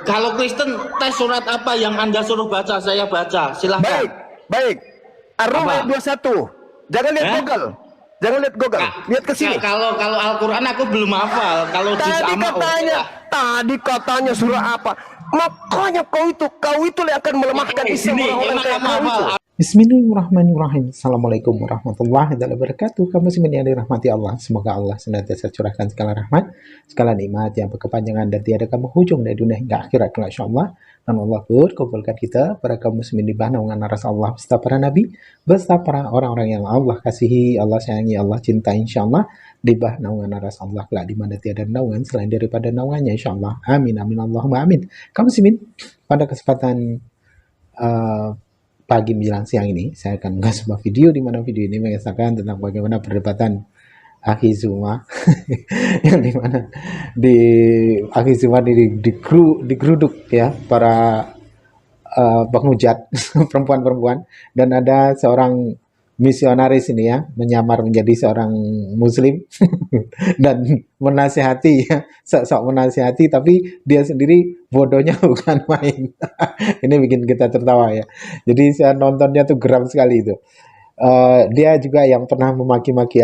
Kalau Kristen tes surat apa yang Anda suruh baca, saya baca. Silahkan. Baik. Ar-Rum ayat 21. Jangan lihat Google. Jangan lihat Google. Lihat ke sini. Kalau Al-Qur'an aku belum hafal. Kalau Tadi katanya surah apa? Makanya kau itu yang akan melemahkan Islam orang-orang kayak kau itu. Bismillahirrahmanirrahim. Assalamualaikum warahmatullahi wabarakatuh. Kamu semuanya dirahmati Allah. Semoga Allah senantiasa curahkan segala rahmat, segala nikmat yang berkepanjangan dan tiada kamu hujung dari dunia hingga akhirat. Insyaallah. Dan Allah pun kumpulkan kita para kaum muslimin di bawah naungan aras Allah beserta para nabi, beserta para orang-orang yang Allah kasihi, Allah sayangi, Allah cintai, insyaallah di bawah naungan aras Allah kelak di mana tiada naungan selain daripada naungannya, insyaallah. Amin amin Allahumma amin. Kaum muslimin, pada kesempatan pagi menjelang siang ini, saya akan mengunggah sebuah video di mana video ini mengisahkan tentang bagaimana perdebatan Akhizuma yang dimana di Akhizuma digeruduk ya para penghujat perempuan-perempuan, dan ada seorang misionaris ini ya menyamar menjadi seorang muslim dan menasihati ya, sok-sok menasihati, tapi dia sendiri bodohnya bukan main. Ini bikin kita tertawa ya. Jadi saya nontonnya tuh geram sekali itu. Dia juga yang pernah memaki-maki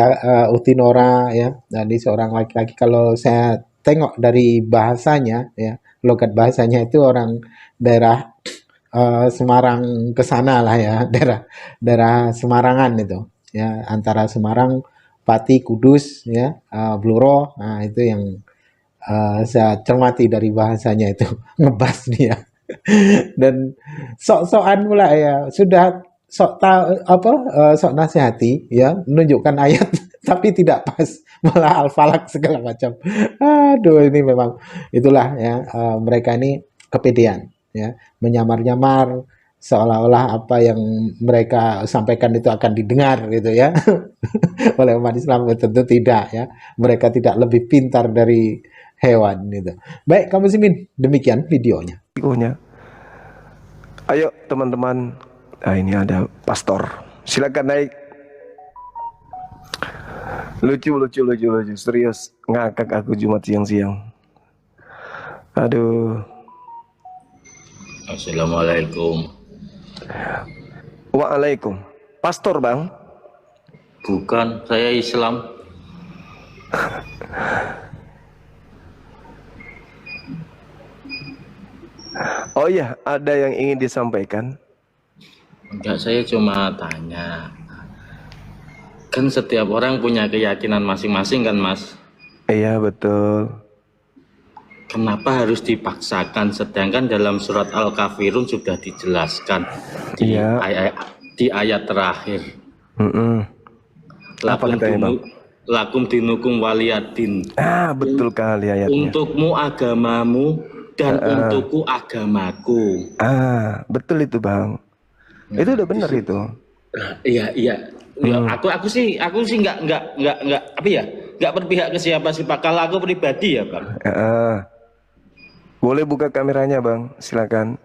Utinora ya. Nah, ini seorang laki-laki, kalau saya tengok dari bahasanya ya, logat bahasanya itu orang daerah Semarang ke sana lah ya, daerah Semarangan itu ya, antara Semarang, Pati, Kudus ya, Bluro. Nah, itu yang saya cermati dari bahasanya itu ngebas dia. Dan sok-sokan pula ya, sudah sok tahu apa, sok nasihati ya, menunjukkan ayat tapi tidak pas, malah al-falak segala macam. Aduh, ini memang itulah ya, mereka ini kepedean ya, menyamar-nyamar seolah-olah apa yang mereka sampaikan itu akan didengar gitu ya oleh umat Islam. Tentu tidak ya, mereka tidak lebih pintar dari hewan gitu. Baik kaum muslimin, demikian videonya. Ayo teman-teman, ini ada pastor, silakan naik. Lucu, serius ngakak aku Jumat siang-siang. Aduh. Assalamualaikum. Waalaikum. Pastor bang? Bukan, saya Islam. Oh iya, ada yang ingin disampaikan? Enggak, saya cuma tanya. Kan setiap orang punya keyakinan masing-masing kan, Mas? Iya, betul. Kenapa harus dipaksakan, sedangkan dalam surat Al-Kafirun sudah dijelaskan di ayat terakhir. Lakum dinukum waliyadin. Betul kali ayatnya. Untukmu agamamu dan untukku agamaku. Betul itu bang. Itu udah benar itu. Iya. Ya, aku sih nggak berpihak ke siapa sih Pak. Kalau aku pribadi ya bang. Boleh buka kameranya bang, silakan.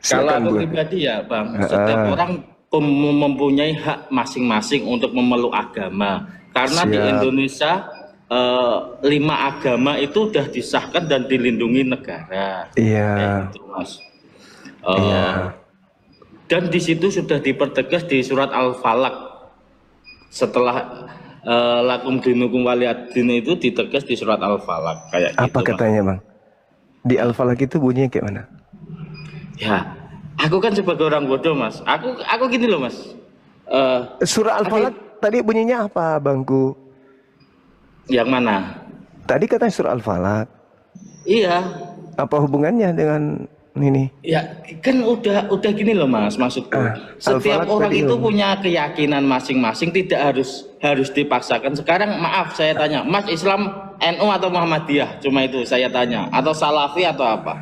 Kalau aku pribadi ya bang, setiap orang mempunyai hak masing-masing untuk memeluk agama. Karena di Indonesia 5 agama itu sudah disahkan dan dilindungi negara. Iya. Gitu, Mas. Dan di situ sudah dipertegas di surat Al-Falaq. Setelah lakum dinukum waliyadin itu ditegas di surat Al-Falaq kayak gitu. Apa katanya bang? Di Al-Falaq itu bunyinya kayak mana? Ya, aku kan sebagai orang bodoh mas. Aku gini loh mas. Surah Al-Falaq tadi bunyinya apa bangku? Yang mana? Tadi katanya surah Al-Falaq. Iya. Apa hubungannya dengan ini? Ya kan udah gini loh mas, maksudku. Setiap orang itu punya keyakinan masing-masing, tidak harus dipaksakan. Sekarang maaf saya tanya, Mas Islam NU atau Muhammadiyah? Cuma itu saya tanya. Atau Salafi atau apa?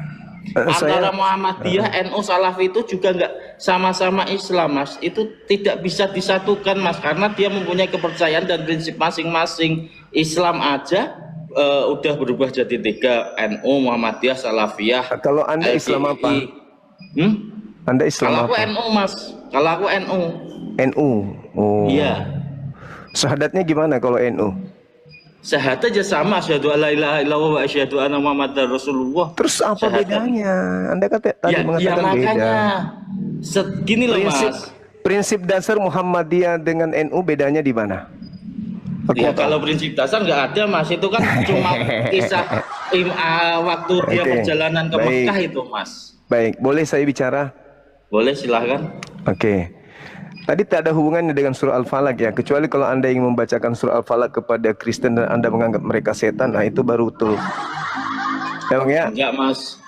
Antara Muhammadiyah, NU, Salafi itu juga nggak sama-sama Islam mas. Itu tidak bisa disatukan mas, karena dia mempunyai kepercayaan dan prinsip masing-masing. Islam aja udah berubah jadi 3, NU, Muhammadiyah, Salafiyah. Kalau Anda LDI. Islam apa? Anda Islam kalau apa? Aku NU mas. Kalau aku NU. NU. Oh. Iya. Syahadatnya gimana kalau NU? Syahadat aja sama, asyhadu alla ilaha illallah wa asyhadu anna muhammadar rasulullah. Terus apa Syahadat. bedanya? Anda kata tadi Ya mengatakan makanya beda. gini loh Prinsip Mas. prinsip dasar Muhammadiyah dengan NU bedanya di mana? Ya kalau prinsip dasar nggak ada Mas, itu kan cuma kisah waktu dia Oke, perjalanan ke baik. Mekah itu Mas. Baik, boleh saya bicara? Boleh silahkan. Oke. Tadi tak ada hubungannya dengan surah Al-Falaq ya, kecuali kalau Anda ingin membacakan surah Al-Falaq kepada Kristen dan Anda menganggap mereka setan, nah itu baru betul. Emang ya? Enggak Mas.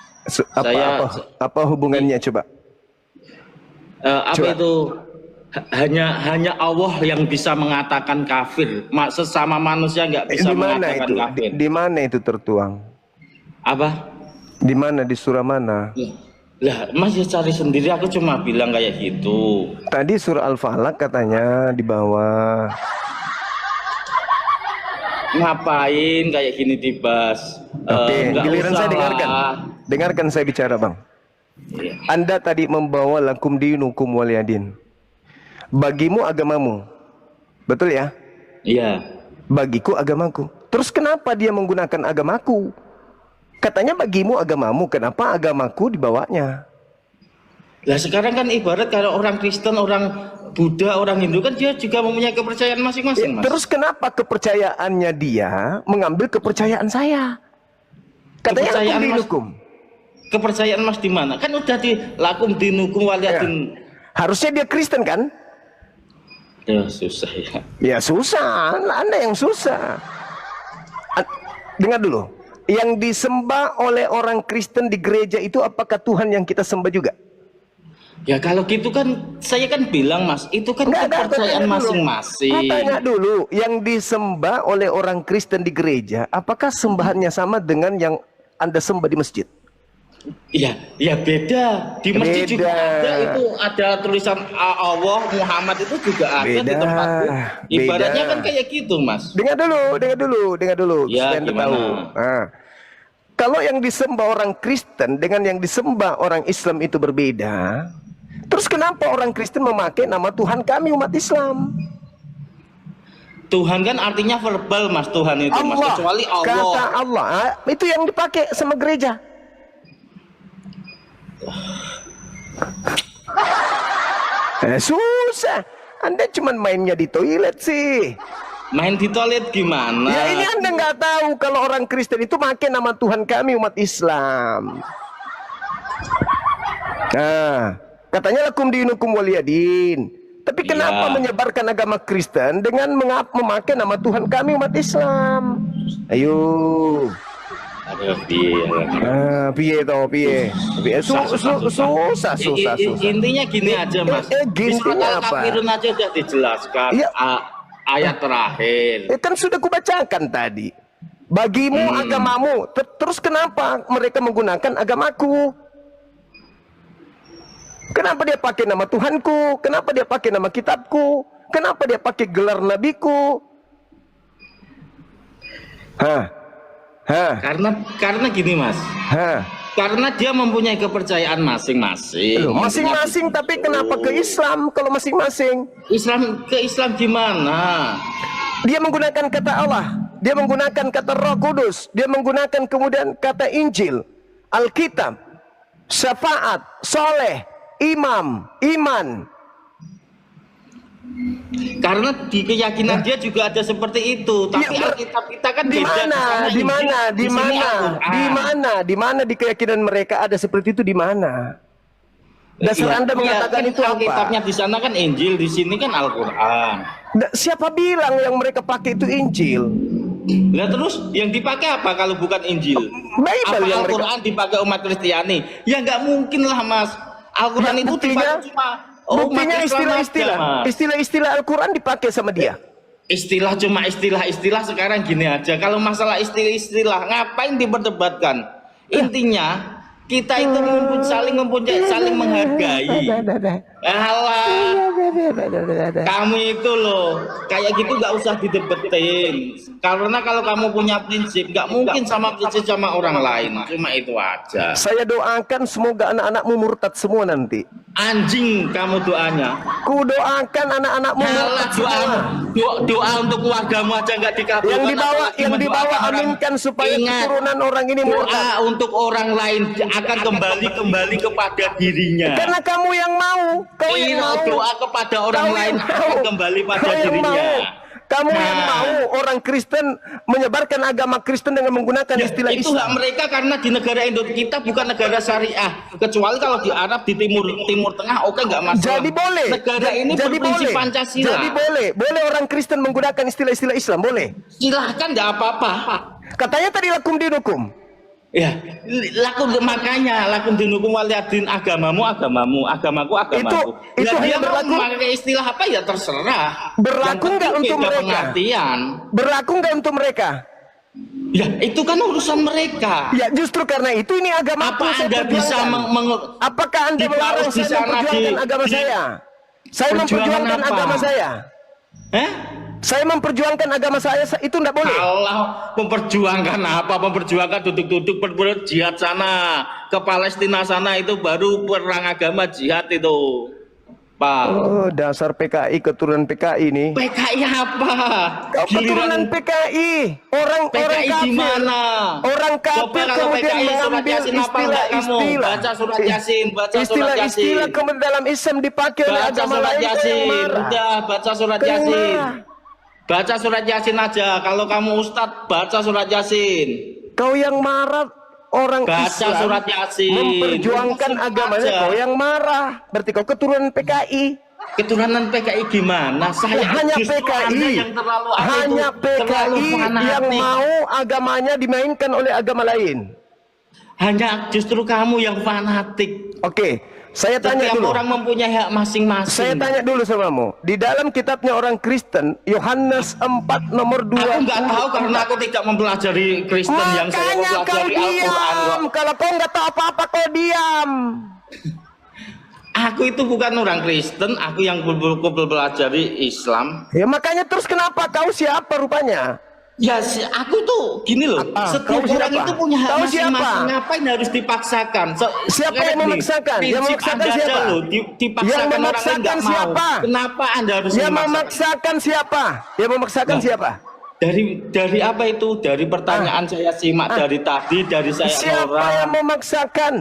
Apa hubungannya coba? Apa Coba. itu? Hanya Allah yang bisa mengatakan kafir. Sesama manusia nggak bisa Di mana mengatakan itu? kafir. Di mana itu tertuang? Apa? Di mana, di surah mana? Lah, Mas ya cari sendiri. Aku cuma bilang kayak gitu. Tadi surah Al-Falaq katanya di bawah. Ngapain kayak gini dibahas? Oke, Nggak giliran usah saya lah. dengarkan. Dengarkan saya bicara, Bang. Iya. Anda tadi membawa lakum dinukum waliyadin. Bagimu agamamu. Betul ya? Iya. Bagiku agamaku. Terus kenapa dia menggunakan agamaku? Katanya bagimu agamamu, kenapa agamaku dibawanya? Lah sekarang kan ibarat kalau orang Kristen, orang Buddha, orang Hindu kan dia juga mempunyai kepercayaan masing-masing, Mas. Terus kenapa kepercayaannya dia mengambil kepercayaan saya? Katanya Kepercayaan lakum Mas- dinukum. Kepercayaan Mas di mana? Kan udah di lakum dinukum waliyadin. Harusnya dia Kristen kan? Ya susah ya. Ya susah, Anda yang susah. Dengar dulu. Yang disembah oleh orang Kristen di gereja itu apakah Tuhan yang kita sembah juga? Ya kalau gitu kan saya kan bilang Mas, itu kan kepercayaan masing-masing. Tanya dulu, yang disembah oleh orang Kristen di gereja, apakah sembahannya sama dengan yang Anda sembah di masjid? Iya, ya beda. Di masjid Beda. juga ada itu, ada tulisan Allah Muhammad itu juga ada di Beda. tempatku. Ibaratnya Beda. kan kayak gitu, Mas. Dengar dulu, Ya, supaya Anda gimana? tahu. Nah, kalau yang disembah orang Kristen dengan yang disembah orang Islam itu berbeda, terus kenapa orang Kristen memakai nama Tuhan kami umat Islam? Tuhan kan artinya verbal, Mas. Tuhan itu, Mas. Kecuali Allah. Kata Allah, itu yang dipakai sama gereja. Susah. Anda cuma mainnya di toilet sih. Main di toilet gimana? Ya ini Anda nggak tahu kalau orang Kristen itu pakai nama Tuhan kami umat Islam. Nah, katanya lakum dinukum waliyadin. Tapi kenapa Iya. menyebarkan agama Kristen dengan memakai nama Tuhan kami umat Islam? Ayo. Aduh, iya. Piye toh, piye? Susah. Intinya gini aja, Mas. Di surat Intinya apa? Al-Kafirun aja udah dijelaskan. Iya. Ayat terakhir. Kan sudah kubacakan tadi. Bagimu agamamu. Terus kenapa mereka menggunakan agamaku? Kenapa dia pakai nama Tuhanku? Kenapa dia pakai nama kitabku? Kenapa dia pakai gelar nabiku? Karena gini, Mas. Karena dia mempunyai kepercayaan masing-masing. Loh, masing-masing, tapi kenapa ke Islam kalau masing-masing? Islam gimana? Dia menggunakan kata Allah, dia menggunakan kata Roh Kudus, dia menggunakan kemudian kata Injil, Alkitab, syafaat, soleh, imam, iman. Karena di keyakinan dia juga ada seperti itu. Tapi Iya, Alkitab kita kan Di beda. mana? Sana Di Injil, mana? Di di sini mana? Al-Quran. Di mana? Di mana di keyakinan mereka ada seperti itu di mana? Dasar Iya, Anda mengatakan kan itu apa? Alkitabnya di sana kan Injil, di sini kan Al-Quran. Siapa bilang yang mereka pakai itu Injil? Nah terus yang dipakai apa kalau bukan Injil? Bible Apa yang Al-Quran dipakai umat Kristiani? Ya nggak mungkin lah, Mas. Al-Quran Ya, itu buktinya- dipakai cuma Buktinya umat Islam aja, Mas. istilah Al-Quran dipakai sama dia. Istilah cuma istilah sekarang gini aja. Kalau masalah istilah ngapain diperdebatkan? Intinya kita itu saling menghargai. Alah, kamu itu loh, kayak gitu nggak usah didebetin. Karena kalau kamu punya prinsip, nggak mungkin sama prinsip sama orang lain. Cuma itu aja. Saya doakan semoga anak-anakmu murtad semua nanti. Anjing kamu doanya. Ku doakan anak-anakmu Kalah murtad semua. doa untuk keluargamu aja nggak dikabulkan. Yang dibawa aminkan supaya Ingat, keturunan orang ini murtad. doa untuk orang lain akan kembali kepada dirinya. Karena kamu yang mau, kau yang Iya, mau. doa kepada orang Kau lain yang mau. akan kembali pada Kau yang dirinya. mau. Kamu yang Nah. mau orang Kristen menyebarkan agama Kristen dengan menggunakan istilah Itu hak Islam. mereka karena di negara Indonesia kita bukan negara syariah. Kecuali kalau di Arab, di Timur Tengah, oke nggak masalah. Jadi boleh. Negara ini Jadi berprinsip boleh. Pancasila. Jadi boleh orang Kristen menggunakan istilah-istilah Islam, boleh. Silahkan nggak apa-apa. Katanya tadi lakum dinukum. Ya, lakum dinukum waliyadin, agamamu, agamaku. Itu Lah, dia hanya mau berlaku- memakai istilah apa ya terserah. Berlaku Yang nggak penting untuk beda mereka? pengertian. Berlaku nggak untuk mereka? Ya, itu kan urusan mereka. Ya justru karena itu ini agama Apa Anda bisa Apakah Anda di melarang paus di saya sana memperjuangkan di- agama di- saya? Saya perjuangan memperjuangkan apa? agama saya. Saya memperjuangkan agama saya itu tidak boleh. Allah memperjuangkan apa? Memperjuangkan duduk-duduk jihad sana ke Palestina sana, itu baru perang agama, jihad itu, Pak. Oh, dasar PKI, keturunan PKI ini. PKI apa? Kau keturunan PKI, orang PKI kafir. gimana? Orang kafir Coba kalau kemudian PKI surat mengambil Yasin apa enggak kamu? istilah-istilah. Baca surat Yasin, baca surat Yasin. Istilah-istilah kemudian dalam Islam dipakai oleh Baca agama surat lain, kau yang Yasin. marah. Udah, baca surat Kau yang Yasin. marah. Baca surat Yasin aja. Kalau kamu ustadz, baca surat Yasin. Kau yang marah, orang Baca Islam surat Yasin. memperjuangkan Langsung agamanya, aja. kau yang marah. Berarti kau keturunan PKI. Keturunan PKI gimana? Saya Hanya justru PKI, Anda yang terlalu hanya terlalu PKI fanatik. yang mau agamanya dimainkan oleh agama lain. Hanya justru kamu yang fanatik. Oke, saya tanya Setiap dulu. orang mempunyai hak masing-masing. Saya tanya dulu samamu. Di dalam kitabnya orang Kristen, Yohanes 4 nomor 2. Aku nggak tahu karena aku tidak mempelajari Kristen yang saya Makanya kau mempelajari Al-Quran diam. kok. Kalau kau nggak tahu apa-apa, kau diam. Aku itu bukan orang Kristen, aku yang mempelajari Islam. Ya makanya terus kenapa kau siapa rupanya? Ya, aku tuh gini loh. Setiap kau siapa? orang itu punya hak Kau masing-masing. siapa? Ngapain harus dipaksakan? Siapa kayak yang gini, memaksakan? Yang prinsip memaksakan Anda aja siapa? loh, dipaksakan Yang orang lain memaksakan nggak mau. siapa? Kenapa Anda harus Yang memaksakan? memaksakan siapa? Yang memaksakan Nah, siapa? Dari apa itu? Dari pertanyaan saya simak dari tadi, dari saya Siapa orang. yang memaksakan?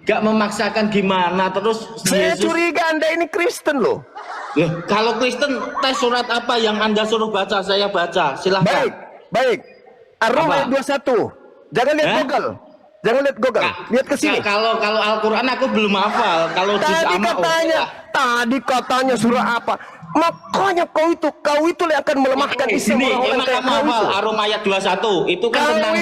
Gak memaksakan gimana? Terus Saya Yesus. curiga Anda ini Kristen loh. Loh, kalau Kristen, tes surat apa yang Anda suruh baca? Saya baca. Silahkan. Baik. Ar-Rum Apa? ayat 21. Jangan lihat Google. Jangan lihat Google. Lihat ke sini. Kalau Al-Quran aku belum hafal. Kalau juz amma, Tadi katanya surah apa? Makanya kau itu yang akan melemahkan Islam Gini, orang-orang emang kayak kamu kau hafal itu. Arum ayat 21? Itu kan tentang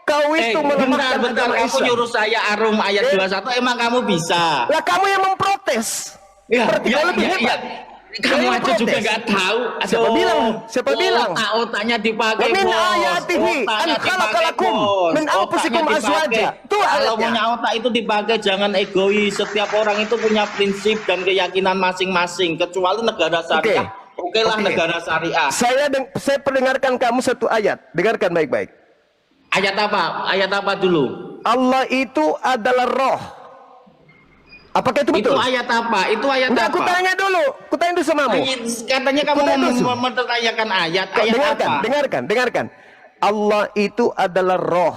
Kau itu melemahkan bentar, agama kamu Islam. nyuruh saya Arum ayat 21, emang kamu bisa? Lah kamu yang memprotes. Berarti kau lebih hebat. Kamu Kau yang aja juga protes. gak tahu. Siapa bilang? Siapa bilang? Otaknya dipakai, Min bos. ayatihi an Otaknya khalaqalakum dipakai, bos. min anfusikum Otaknya dipakai. azwaja. Itu Kalau ayatnya. punya otak itu dipakai, jangan egois. Setiap orang itu punya prinsip dan keyakinan masing-masing. Kecuali negara syariah. Oke lah, negara syariah. Saya perdengarkan kamu satu ayat. Dengarkan baik-baik. Ayat apa? Ayat apa dulu? Allah itu adalah roh. Apakah itu betul? Itu ayat apa? Itu ayat Enggak, apa? aku tanya dulu samamu. Katanya kamu Aku tanya mau dulu. mempertanyakan ayat. Ayat apa? Dengarkan. Allah itu adalah roh.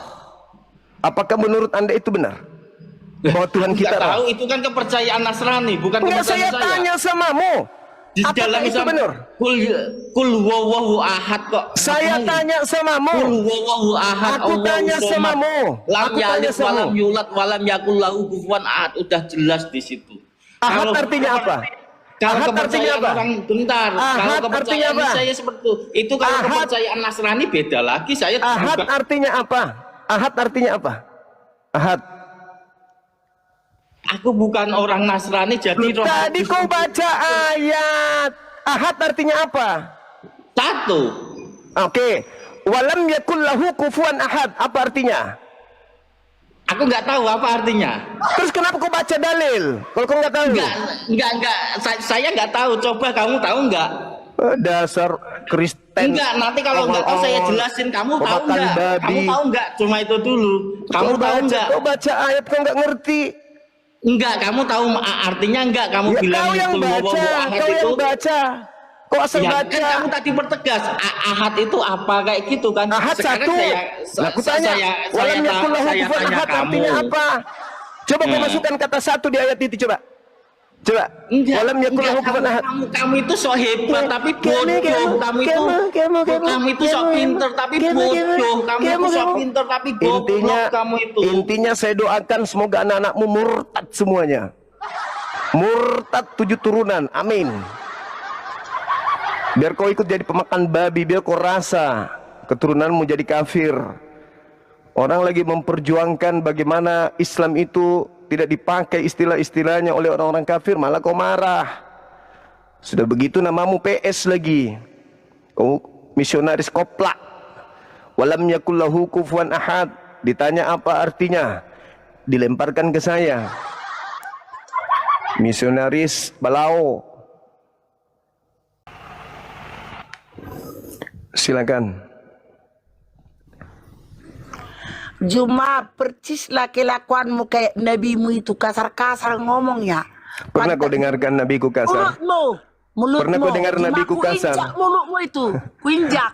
Apakah menurut Anda itu benar? Bahwa Tuhan kita Nggak tahu, roh. itu kan kepercayaan Nasrani, bukan Enggak, kepercayaan saya tanya samamu. Di Apakah dalam itu Islam, benar? Kul huwallahu ahad kok. Saya tanya samamu. Kul huwallahu ahad. Aku tanya samamu. Lam Aku tanya yalid samamu. walam yulad walam yakul lahu kufuwan ahad. Udah jelas di situ. Ahad artinya apa? Kalau Ahad artinya kepercayaan apa? orang, bentar. Kalau Ahad artinya kepercayaan apa? saya seperti itu. Itu kalau Ahad. kepercayaan Nasrani beda lagi. Saya Ahad juga- artinya apa? Ahad artinya apa? Ahad. Aku bukan orang Nasrani, jadi roh Tadi kudus kau itu baca ayat. Ahad artinya apa? satu. Oke. Walam yakul lahu kufuwan ahad. Apa artinya? Aku nggak tahu apa artinya. Terus kenapa kau baca dalil? Kalau kau nggak tahu? Enggak. Saya nggak tahu. Coba kamu tahu nggak? Dasar Kristen. Enggak, nanti kalau nggak tahu saya jelasin. Kamu tahu nggak? Kamu tahu nggak? Cuma itu dulu. Kamu tahu nggak? Kau baca ayat kau nggak ngerti. Enggak, kamu tahu artinya enggak? Kamu Ya, bilang kau yang itu baca, ahad kau itu. yang baca. Kau asal Ya, baca. kan kamu tadi pertegas ahad itu apa kayak gitu kan? Ahad Sekarang satu. Nah, aku tanya, walam yakul lahu saya kufuwan tanya ahad kamu. artinya apa? Coba kau masukkan kata satu di ayat itu, coba. Coba. Walam yakul lahu kufuwan ahad. Kamu itu so hebat tapi bodoh. Kamu itu so pinter tapi bodoh. Kamu itu so pinter tapi goblok kamu itu. Intinya saya doakan semoga anak-anakmu murtad semuanya. Murtad 7 turunan. Amin. Biar kau ikut jadi pemakan babi, biar kau rasa keturunanmu jadi kafir. Orang lagi memperjuangkan bagaimana Islam itu tidak dipakai istilah-istilahnya oleh orang-orang kafir, malah kau marah. Sudah begitu namamu PS lagi. Kau misionaris koplak. Walam yakul lahu kufuwan ahad. Ditanya apa artinya? Dilemparkan ke saya. Misionaris balao. Silakan. Cuma percislah kelakuanmu kayak nabimu itu kasar-kasar ngomongnya. Pernah kau dengarkan nabiku kasar? Mulutmu. Pernah kau dengar Cuma nabiku ku kasar? injak mulutmu itu. Kuinjak.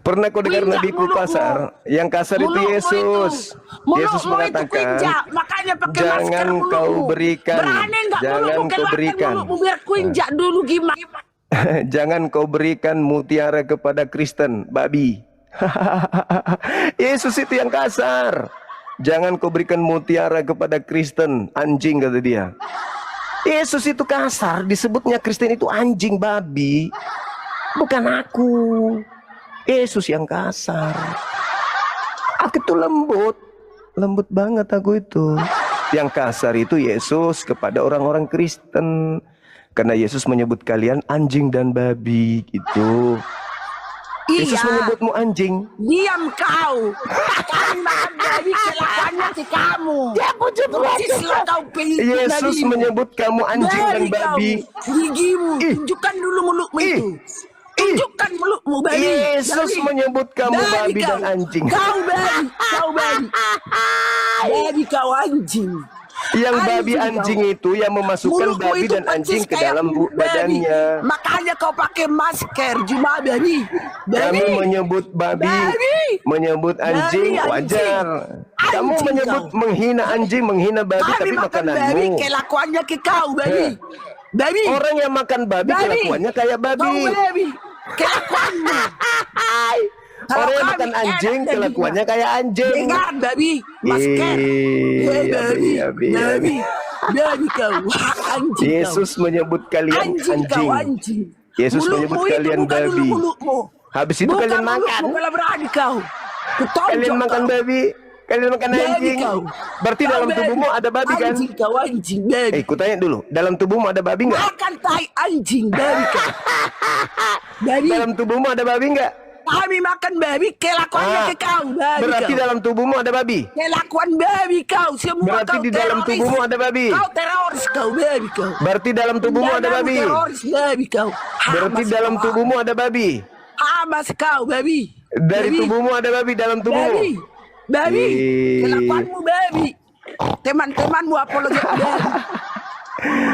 Pernah kau dengar Kuinjak nabiku mulutmu. kasar? Yang kasar itu Mulutmu Yesus. Mulutmu Yesus itu mengatakan, kuinjak. Makanya pakai masker jangan mulutmu. kau berikan. Berani enggak Jangan mulutmu kau keluarkan berikan. mulutmu biar kuinjak dulu gimana? Jangan kau berikan mutiara kepada Kristen, babi. Yesus itu yang kasar. Jangan kau berikan mutiara kepada Kristen, anjing kata dia. Yesus itu kasar, disebutnya Kristen itu anjing, babi. Bukan aku. Yesus yang kasar. Aku itu lembut. Lembut banget aku itu. Yang kasar itu Yesus kepada orang-orang Kristen. Karena Yesus menyebut kalian anjing dan babi gitu. Yesus Iya. menyebutmu anjing. Diam kau. Kami makan babi kelakuannya si kamu. Percislah kau pilih Yesus nabimu. menyebut kamu anjing dan babi. Gigimu, Ih. tunjukkan dulu mulutmu Ih. itu. Tunjukkan mulutmu, babi. Yesus Babi. menyebut kamu babi kau. dan anjing. Kau babi, kau babi. Babi kau anjing. Yang babi Anjing anjing itu yang memasukkan Mulutmu babi itu dan anjing percis ke kayak dalam babi. badannya. Makanya kau pakai masker, cuma babi. Kami Babi. menyebut babi, Babi. menyebut anjing Babi, wajar. Kamu Anjing menyebut kau. menghina anjing, menghina babi, Kami tapi makan babi, makananmu. kelakuannya ke kau, babi. Babi. Orang yang makan babi Babi. kelakuannya kayak babi. Kau babi. Kelakuanmu. Kalau Orang yang kami makan anjing enak kelakuannya kayak anjing. Dengar, babi. Masker. Babi. Babi. Babi kau. Anjing Yesus menyebut kau. kalian Anjing kau, anjing. anjing. Yesus Mulutmu menyebut itu kalian buka dulu babi. mulutmu. Habis itu Buka kalian mulutmu makan. kalau berani kau. Kutonjok Kalian makan kau. babi. Kalian makan Babi anjing. kau. Berarti Kau dalam babi. tubuhmu ada babi kan? Anjing kau, anjing. Babi. Ku tanya dulu. Dalam tubuhmu ada babi nggak? Makan tai anjing, babi kau. Babi. Dalam tubuhmu ada babi nggak? Kami makan babi, kelakuannya ke kau, babi Berarti kau. dalam tubuhmu ada babi. Kelakuan babi kau, semua Berarti kau di dalam teroris. tubuhmu ada babi. Kau teroris kau, babi kau. Berarti dalam tubuhmu ada Dadamu babi. teroris, babi kau. Berarti Hamas dalam kau. tubuhmu ada babi. Hamas kau, babi. Dari Babi. tubuhmu ada babi dalam tubuhmu. Babi. Babi. Ih. Kelakuanmu babi. Teman-temanmu apologi babi.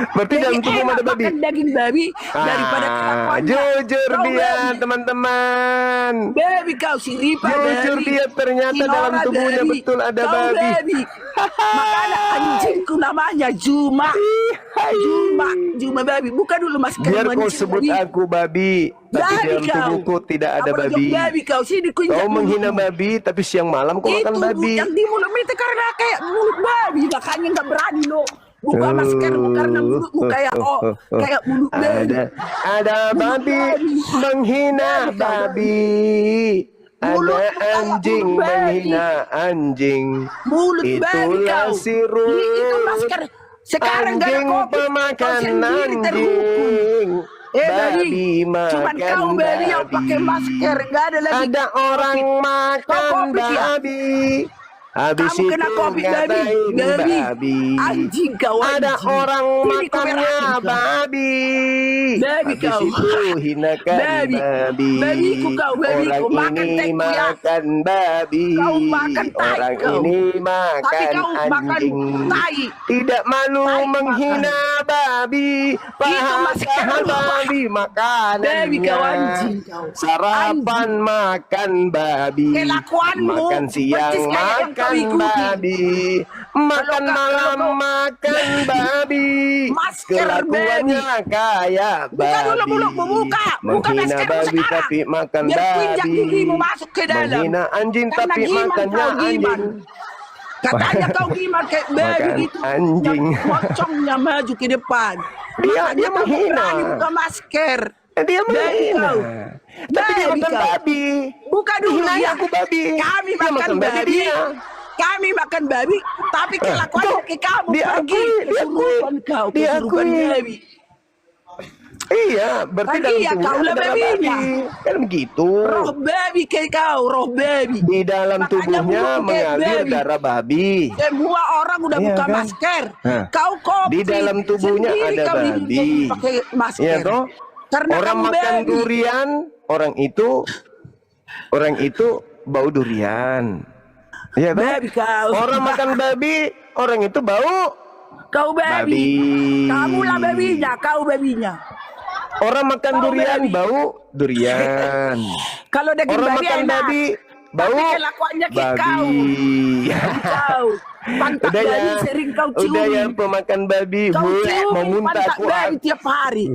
Berarti dalam tubuhmu ada babi. Makan daging babi daripada kelakuannya. Jujur Kau dia, babi. teman-teman. Babi kau si Ripa Jujur babi. dia, ternyata Kinora dalam tubuhnya babi. betul ada Kau babi. Makanya anjingku namanya Juma. Juma babi. Buka dulu masker Biar kau mancing sebut babi. aku babi, tapi Babi dalam kau. tubuhku tidak ada Apa babi. Babi kau sini kuinjak Kau menghina mulutmu. babi, tapi siang malam kau Itu makan babi. yang di mulutmu itu karena kayak mulut babi. Makanya nggak berani lo. Buka maskermu karena mulutmu kayak kayak mulut babi. Ada babi menghina babi. Ada Mulutmu kayak anjing mulut babi. menghina anjing. Mulut babi Itulah kau. si Ruh. Itu masker. Sekarang gak ada Anjing kopi. Kau pemakan sendiri terhukum. anjing. Babi. Babi Cuman makan kau babi yang pakai masker. Gak ada lagi. Ada orang Kau makan kopi, ya? babi. Habis Kamu kena itu COVID, babi. ngatain Babi. babi. Anjing kau, Ada anjing. orang Sini kau makannya berakhir kau. babi. Babi Habis kau. itu hinakan Babi. babi. Babiku kau, babiku. Orang Makan ini teku ya. makan babi. Kau makan tai Orang kau. ini Tapi makan kau makan anjing. tai. Tidak malu Tai menghina babi. masker Paha lu. babi makanannya. Babi kau, anjing kau. Sarapan makan babi. Kelakuanmu Makan siang persis kayak yang kau makan ikuti. babi. Makan malam makan babi. Masker Kelakuannya kayak Buka babi. dulu mulutmu, buka. Buka Menghina maskermu babi sekarang. tapi makan Biar kuinjak babi. gigimu masuk ke dalam. Menghina anjing Karena tapi giman makannya kau, giman. anjing. Katanya kau giman kayak babi Makan gitu. anjing. Pocongnya maju ke depan. Dia Makanya kau menghina. berani buka masker. Dia menghina. kau. Tapi dia Babi makan kau. babi. Buka dulu Hinanya ya. aku babi. Kami Dia makan babi. dia. Kami makan babi, tapi kelakuannya ke kamu pergi. Kesurupan kau, dia kesurupan akui. babi. Iya, berarti Kan dalam iya, tubuhnya kau lah adalah babinya. babi. Kan begitu. Roh babi ke kau, roh babi. Di dalam Makanya tubuhnya mulutmu kayak mengalir babi. darah babi. Semua orang udah Iya buka kan? masker. Hah. Kau COVID. Di dalam tubuhnya Sendiri ada kau babi. pakai masker. Iya toh? Karena Orang kamu makan babi. durian, orang itu bau durian. Iya toh? Babi kau. Orang makan babi, orang itu bau Kau babi. babi. Kamu lah babinya, kau babinya. Orang makan Bau durian babi. bau durian. Kalau daging Orang babi makan enak. babi bau Tapi kelakuannya kayak kau. babi. Kau. Pantat Udah ya, babi sering kau ciumi. udah ya pemakan babi. Kau Bleh, ciumi mau muntah pantat aku. babi tiap hari.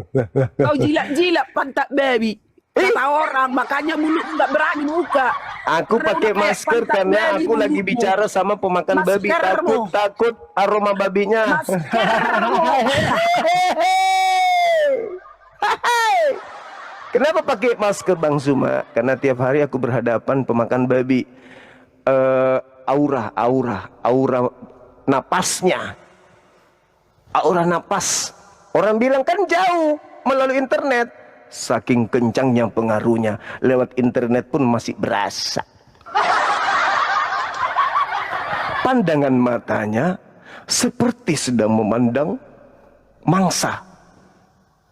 Kau jilat-jilat pantat babi. Kata orang, makanya mulut nggak berani buka. Aku Karena pakai udah kayak masker pantat karena babi aku lagi mulutmu. bicara sama pemakan babi. Maskermu. Takut aroma babinya. Maskermu. Kenapa pakai masker Bang Zuma? Karena tiap hari aku berhadapan pemakan babi. Aura napasnya. Aura napas. Orang bilang kan jauh melalui internet. Saking kencangnya pengaruhnya, lewat internet pun masih berasa. Pandangan matanya seperti sedang memandang mangsa.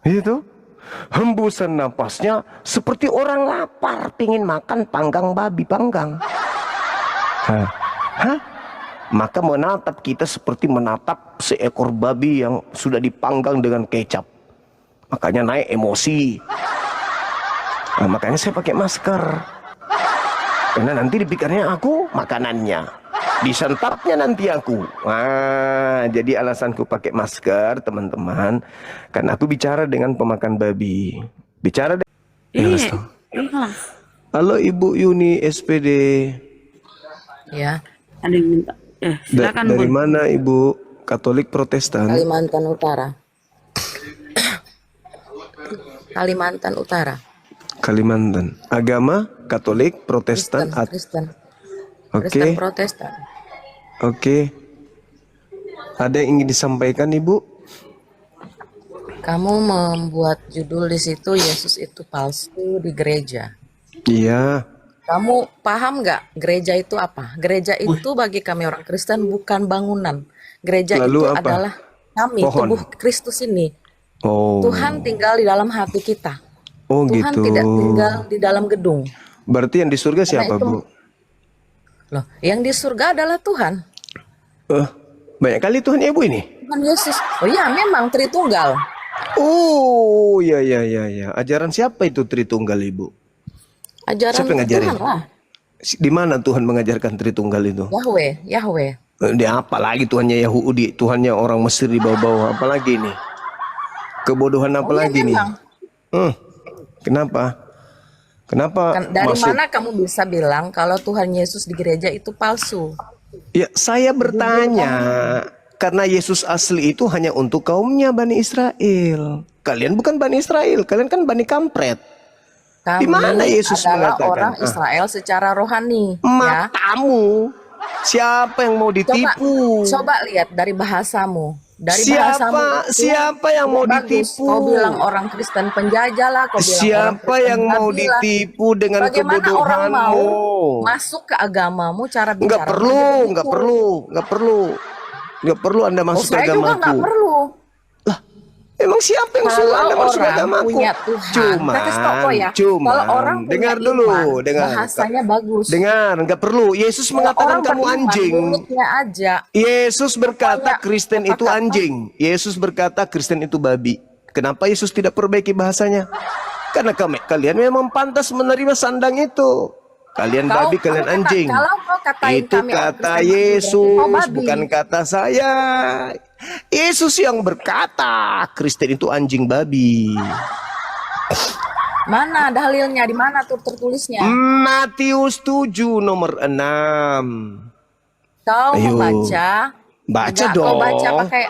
Itu. Hembusan napasnya seperti orang lapar pingin makan panggang babi panggang. Hah? Maka menatap kita seperti menatap seekor babi yang sudah dipanggang dengan kecap. Makanya naik emosi. Nah, makanya saya pakai masker. Karena nanti dipikirnya aku makanannya. Disantapnya nanti aku. Nah, jadi alasanku pakai masker, teman-teman, karena aku bicara dengan pemakan babi. Bicara Iya. Halo Ibu Yuni SPD. Ya, Ada yang minta. Silakan Dari Bun. mana Ibu? Katolik Protestan? Kalimantan Utara. Kalimantan Utara. Kalimantan. Agama Katolik Protestan. Kristen. Oke. Kristen Protestan. Oke. Ada yang ingin disampaikan Ibu? Kamu membuat judul di situ Yesus itu palsu di gereja. Iya. Kamu paham nggak gereja itu apa? Gereja itu bagi kami orang Kristen bukan bangunan. Gereja Lalu itu apa? adalah kami, Pohon. tubuh Kristus ini. Oh. Tuhan tinggal di dalam hati kita. Oh Tuhan gitu. tidak tinggal di dalam gedung. Berarti yang di surga siapa itu- Bu? Loh, yang di surga adalah Tuhan. Banyak kali Tuhan ya Bu ini. Tuhan Yesus. Oh iya, memang Tritunggal. Oh ya. Ajaran siapa itu Tritunggal Ibu? Ajaran Siapa yang ngajarin? Tuhan lah. Di mana Tuhan mengajarkan Tritunggal itu? Yahweh. Dia apa lagi Tuhannya Yahudi, Tuhannya orang Mesir di bawah-bawah, apalagi nih? Kebodohan apa Oh, iya, lagi nih? memang. Kenapa? Kenapa Dari masuk? mana kamu bisa bilang kalau Tuhan Yesus di gereja itu palsu? Ya, saya bertanya, karena Yesus asli itu hanya untuk kaumnya Bani Israel. Kalian bukan Bani Israel, kalian kan Bani Kampret. Kami Di mana Yesus adalah mengatakan? orang Israel secara rohani. Ya. Matamu, siapa yang mau ditipu? Coba lihat dari bahasamu. Dari bahasamu itu Siapa yang mau bagus. ditipu? Kau bilang orang Kristen penjajah lah, kau bilang orang Siapa Kristen yang mau babi lah. ditipu dengan Bagaimana orang mau kebodohanmu? masuk ke agamamu, cara bicara Nggak perlu Anda masuk ke saya juga nggak agamaku. perlu. Emang siapa yang suruh Anda Kalau masuk ke orang agamaku? punya Tuhan, kita kasih tau kok ya. Kalau orang punya dengar dulu, iman, dengar. bahasanya bagus. Dengar, nggak perlu. Yesus Kalau mengatakan orang kamu beriman, anjing. mulutnya aja. Yesus berkata Banyak Kristen itu kata-kata. anjing. Yesus berkata Kristen itu babi. Kenapa Yesus tidak perbaiki bahasanya? Karena kalian memang pantas menerima sandang itu. Kalian babi, kalian anjing. Kalau kau katain Itu kami orang kata Kristen, Yesus, kau babi. bukan kata saya. Yesus yang berkata Kristen itu anjing babi. Mana dalilnya? Di mana tuh tertulisnya? Matius 7 nomor 6. Kau Ayo. membaca? Baca Enggak, dong. Kau baca pakai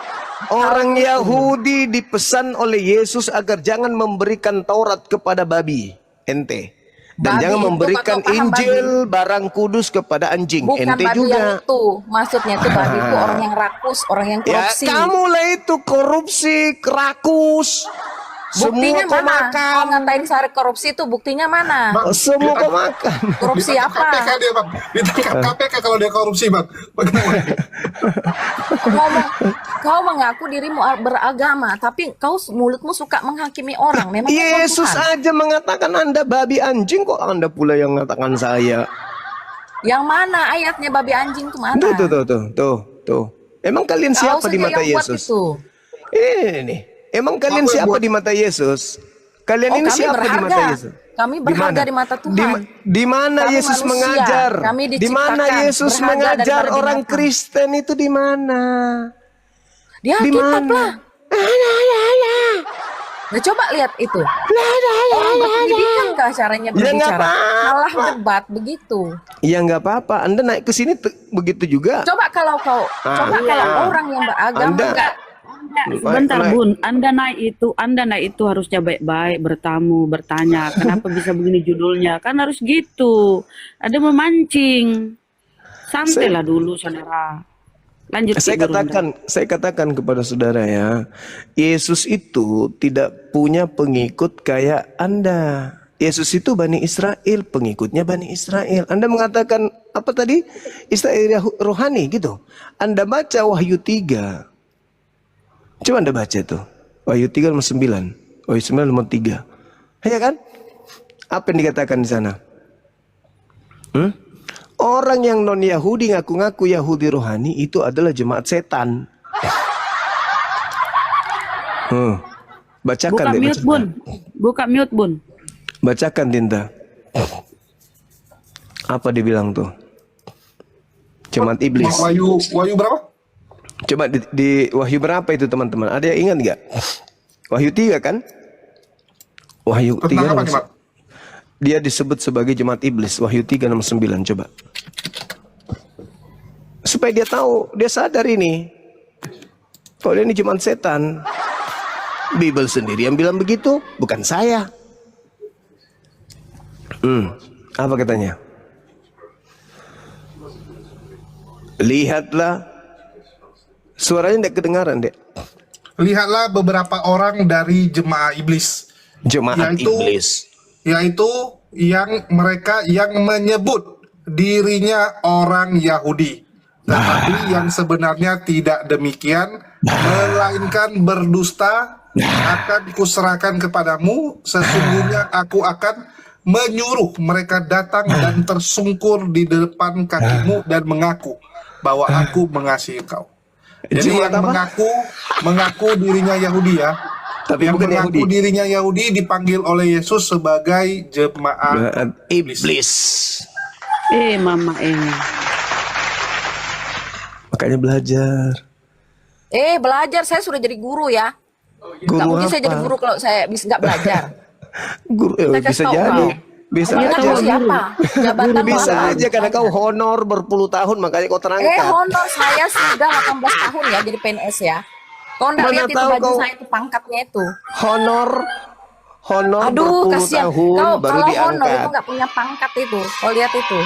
Orang Yahudi dipesan oleh Yesus agar jangan memberikan Taurat kepada babi. Ente. Dan Babi jangan itu memberikan kau paham Injil barang kudus kepada anjing. bukan Ente babi juga. yang itu. Maksudnya itu babi itu orang yang rakus, orang yang Ya, korupsi. kamu lah itu korupsi, rakus. Buktinya Semua kau mana? Kau makan. ngatain saya korupsi itu buktinya mana? Semua kau makan. Korupsi Ditangkap apa? KPK dia, Bang. Ditangkap KPK kalau dia korupsi, Bang. Bagaimana? Ngomong, kau mengaku dirimu beragama, tapi kau mulutmu suka menghakimi orang. Memang Yesus aja mengatakan Anda babi anjing, kok Anda pula yang mengatakan saya. Yang mana ayatnya babi anjing itu mana? Tuh. Emang kalian Kau siapa di saja mata yang buat Yesus? itu. Ini nih. Emang kalian Apa yang siapa buat- di mata Yesus? Kalian ini kami siapa di mata berharga. Yesus? Kami berharga di mata Tuhan. Di mana Kami Yesus manusia. mengajar? Kami Di mana diciptakan Yesus berharga mengajar daripada orang binatang. Kristen itu di mana? Di Di Alkitab mana? lah. Nah, coba lihat itu. Orang berpendidikan kah caranya Ya, nggak berbicara? apa-apa. Salah debat begitu. Ya nggak apa-apa. Anda naik ke sini begitu juga. Coba kalau orang yang beragama Anda- enggak. Sebentar Naik. Bun, Anda naik itu harusnya baik-baik, bertamu, bertanya, kenapa bisa begini judulnya? Kan harus gitu. Ada memancing. Sampailah dulu, saudara. Lanjut. Saya Ibu Runda. katakan kepada saudara ya, Yesus itu tidak punya pengikut kayak Anda. Yesus itu Bani Israel, pengikutnya Bani Israel. Anda mengatakan apa tadi? Israel rohani gitu. Anda baca Wahyu 3. Coba Anda baca tuh. Wahyu 3 nomor 9. Wahyu 9 nomor 3. Ya kan? Apa yang dikatakan di sana? Orang yang non-Yahudi ngaku-ngaku Yahudi rohani itu adalah jemaat setan. Bacakan Buka deh, mute, bacakan. Bun. Buka mute, Bun. Bacakan Dinta. Apa dibilang tuh? Jemaat iblis. Wahyu berapa? Coba di Wahyu berapa itu teman-teman? Ada yang ingat nggak? Wahyu 3 kan? Wahyu 3 Tentang apa nomor nih, Pak? dia disebut sebagai jemaat iblis. Wahyu 3 nomor 9 coba. Supaya dia tahu, dia sadar ini. Kalau dia ini jemaat setan. Bible sendiri yang bilang begitu, bukan saya. Apa katanya? Lihatlah. Suaranya tidak kedengaran, Dek. Lihatlah beberapa orang dari jemaah iblis, Jemaat Yaitu- iblis. yaitu yang mereka yang menyebut dirinya orang Yahudi, tetapi yang sebenarnya tidak demikian, melainkan berdusta. Akan kuserahkan kepadamu, sesungguhnya aku akan menyuruh mereka datang dan tersungkur di depan kakimu dan mengaku bahwa aku mengasihi kau. Jadi Jemaat yang apa? mengaku dirinya Yahudi ya, Tapi yang bukan mengaku Yahudi. dirinya Yahudi dipanggil oleh Yesus sebagai jemaat Jemaat iblis. Mama ini. Makanya belajar. Belajar, saya sudah jadi guru ya. Nggak Guru mungkin saya jadi apa? guru kalau saya bisa nggak belajar. Guru Saya bisa kasih tahu jadi. kau. Bisa Kamu aja. tahu siapa? Jabatan Bisa mana? aja karena kau honor berpuluh tahun makanya kau terangkat. Honor saya sudah 18 tahun ya jadi PNS ya. Kau nggak Mana lihat itu tahu baju kau- saya itu pangkatnya itu. Honor Aduh, berpuluh kasihan. tahun Kau baru kalau honor diangkat. itu nggak punya pangkat itu. Kau lihat itu.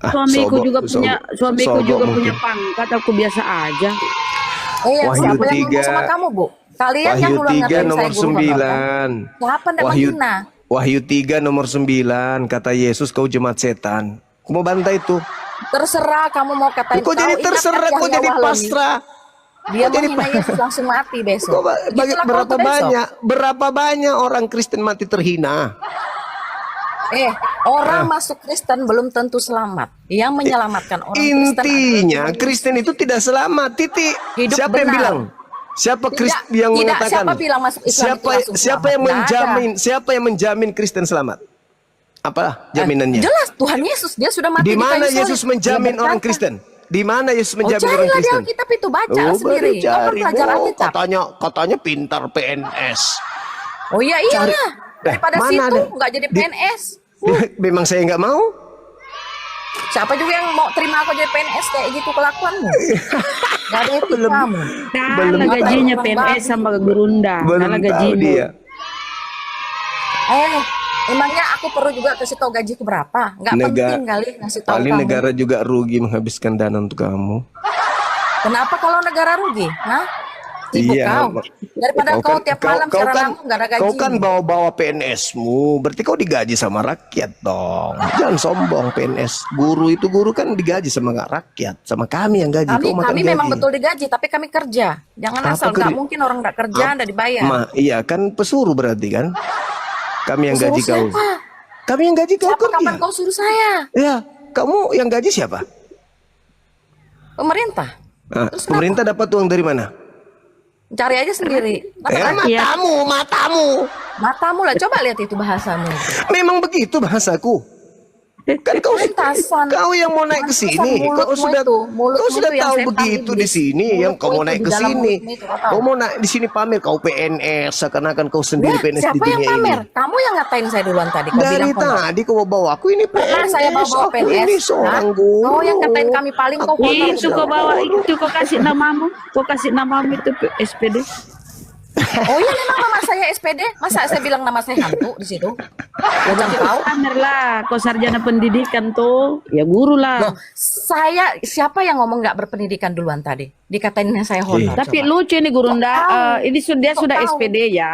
Ah, Suamiku sobok, juga sobok, punya sobok pangkat, mungkin. aku biasa aja. Yang Wahyu siapa yang ngomong 3. sama kamu, Bu? Kalian yang Wahyu duluan 3 ngatain nomor saya guru honorer. 9. Siapa ndak Wahyu menghina? Wahyu 3 nomor 9 kata Yesus, kau jemaat setan. Aku mau bantai itu. Terserah kamu mau katain. Kok jadi Kau ingat terserah, kan kok Yahya jadi Wahlabi? pasrah. Dia Kok jadi menghina Yesus langsung mati besok. Kok Gitulah kau berapa tuh besok. berapa banyak orang Kristen mati terhina? Orang masuk Kristen belum tentu selamat. Yang menyelamatkan orang Kristen Intinya adalah Kristen itu tidak selamat, titik. Hidup Siapa yang benar. bilang? Siapa Kristen yang tidak. mengatakan? Siapa bilang masuk Islam itu langsung Siapa selamat? yang Nggak ada. menjamin? Siapa yang menjamin Kristen selamat? Apa jaminannya? Jelas Tuhan Yesus dia sudah mati Di mana kayu salib. Yesus menjamin Dia orang berkata, Kristen? Di mana Yesus menjamin carilah orang di Kristen? Alkitab itu baca Oh, sendiri. baru Kau kan cari. pelajar Oh, Alkitab. katanya pintar PNS. Oh iya iyalah. Daripada mana situ ada? nggak jadi PNS. Memang saya nggak mau. Siapa juga yang mau terima aku jadi PNS kayak gitu kelakuanmu? Gak ada etika kamu. Kalah gajinya Orang PNS babi. sama Gerunda. Belum Kalah tahu gajinya. dia. Emangnya aku perlu juga kasih tahu gajiku berapa? Nggak penting kali ngasih tahu Paling kamu. negara juga rugi menghabiskan dana untuk kamu. Kenapa kalau negara rugi? Hah? Ibu Iya, kau. Daripada kau tiap malam siaran langsung nggak ada gaji. Kau kan bawa-bawa PNS-mu, berarti kau digaji sama rakyat dong. Jangan sombong PNS. Guru kan digaji sama rakyat, sama kami yang gaji. Kau makan Kami gaji. memang betul digaji, tapi kami kerja. Jangan Apa asal nggak kerja? mungkin orang nggak kerja nggak dibayar. Iya kan pesuruh berarti kan? Kami yang Suruh gaji kau. siapa? Kami yang gaji kau Siapa kerja. kapan kau suruh saya? Ya, kamu yang gaji siapa? Pemerintah. Nah, Terus pemerintah dapat uang dari mana? Cari aja sendiri. Rakyat. Matamu. Matamu lah, coba lihat itu bahasamu. Memang begitu bahasaku. Kan kau Pementasan. kau yang mau naik ke sini, Mulutmu kau sudah itu yang tahu setan begitu di iblis. sini, yang kau mau Mulutmu naik itu ke di dalam sini. mulutmu itu, kau tahu. Kau mau naik di sini pamer kau PNS, seakan-akan kau sendiri Nah, PNS di siapa yang dunia ini. pamer? Kamu yang ngatain saya duluan tadi. Kau Dari bilang kotor. tadi kau bawa aku ini PNS. Nah, saya bawa aku PNS. ini seorang Hah? guru. Kau yang ngatain kami paling kau Aku kotor. Itu kau bawa itu kau kasih namamu. Kau kasih namamu itu SPD. Oh iya memang nama saya SPD. Masa saya bilang nama saya hantu di situ? Jangan tahu. Pamer lah. Kau sarjana pendidikan tuh. Ya guru lah. Loh, saya siapa yang ngomong nggak berpendidikan duluan tadi? Dikatain saya honor. Tapi coba. lucu ini Gurunda, Kok tahu? ini dia Kok sudah tahu? SPD ya,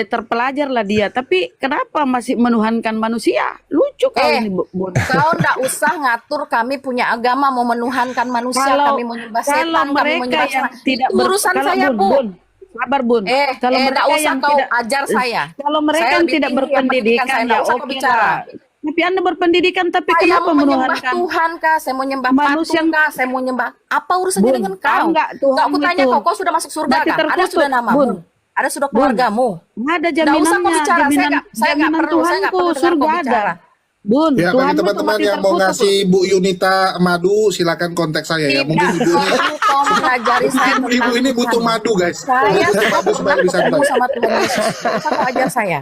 terpelajar lah dia. Tapi kenapa masih menuhankan manusia? Lucu kau ini Bun. Kau ndak usah ngatur kami punya agama mau menuhankan manusia, kami mau nyembah setan, kalau kami mau mereka nyembah yang setan. tidak Itu urusan kalau saya, Bun, Bu. Bun, sabar Bun. Kalau ndak mereka usah yang kau tidak ajar saya. kalau mereka Saya yang lebih tidak tinggi yang pendidikan berpendidikan saya, ya ndak usah kau oke bicara. lah. Tapi Anda berpendidikan tapi Saya kenapa mau menyembah menuhankan? Tuhan kah? Saya mau nyembah Manusia- patung kah? Saya mau nyembah apa urusannya Bun, dengan tahu kau? nggak Tuhan Nggak, aku tanya itu? kau sudah masuk surga Berarti kah? Ada terkutuk, sudah namamu? Bun. Ada sudah keluargamu? Nggak ada Nggak usah kau jaminannya. bicara. Saya Jaminan, nggak perlu. Saya nggak Tuhanku perlu dengar surga kau ada. bicara. Bun, Ya, bagi Tuhanmu itu teman-teman mati yang mau terkutuk. ngasih Bu Yunita madu, silakan kontak saya ya. Mungkin Tidak, ibu ini, kamu kau mengajari saya mungkin ibu tentang ini butuh Tuhan. madu guys. Saya Butuh sudah madu supaya pernah bisa ketemu santai. sama Tuhan Yesus. Kenapa kau ajar saya?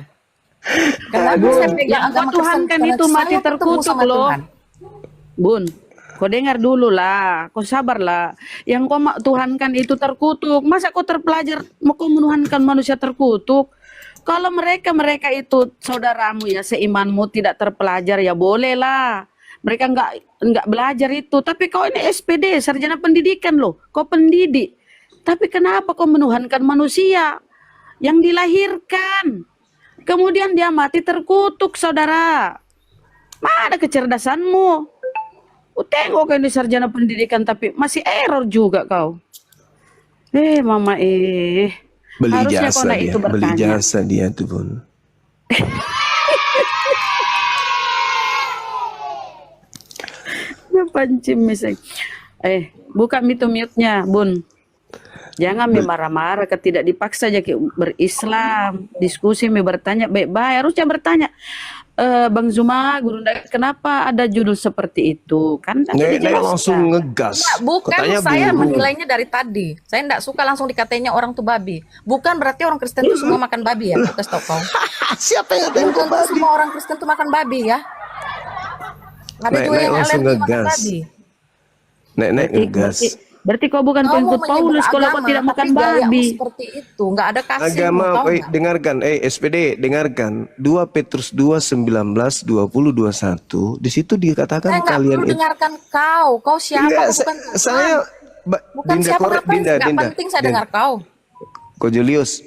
Kenapa saya pegang Yang agama kau tuhankan Kristen? itu Karena mati saya ketemu terkutuk sama loh. Tuhan. Bun, kau dengar dulu lah, kau sabar lah. Yang kau tuhankan itu terkutuk. Masa kau terpelajar mau kau menuhankan manusia terkutuk? Kalau mereka itu saudaramu ya seimanmu tidak terpelajar ya boleh lah. Mereka nggak belajar itu. Tapi kau ini SPD, sarjana pendidikan loh. Kau pendidik. Tapi kenapa kau menuhankan manusia yang dilahirkan? Kemudian dia mati terkutuk, saudara. Mana kecerdasanmu? Tengok kau ini sarjana pendidikan tapi masih error juga kau. Mama Beli harusnya kau jasa naik dia, itu beli bertanya. jasa dia tuh Bun. Dia pancing miseng. Buka mute-nya, Bun. Jangan marah-marah, tidak dipaksa aja berislam, diskusi, bertanya baik-baik. Harusnya bertanya, Bang Zuma, Gurunda, kenapa ada judul seperti itu? Kan tadi Nek dijelaskan. langsung ngegas. Bukan Katanya saya buru. menilainya dari tadi. Saya enggak suka langsung dikatainya orang tuh babi. Bukan berarti orang Kristen itu semua makan babi ya. Aku kasih tau kau. Siapa yang ngatain Belum kau tentu babi? semua orang Kristen tuh makan babi ya. Ada Nek, juga yang langsung alergi makan ngegas. babi. Nek ngegas. Berarti kau bukan Kau pengikut mau Paulus menyebut kalau kau agama, tidak makan tapi gayamu babi. seperti itu, nggak ada kasih. Agama, dengarkan, SPD, dengarkan. 2 Petrus 2, 19, 20, 21. Di situ dikatakan Saya nggak kalian perlu dengarkan kau. Kau siapa? Enggak, Kau bukan Tuhan. Bukan siapa nggak penting saya dengar kau. Ko Julius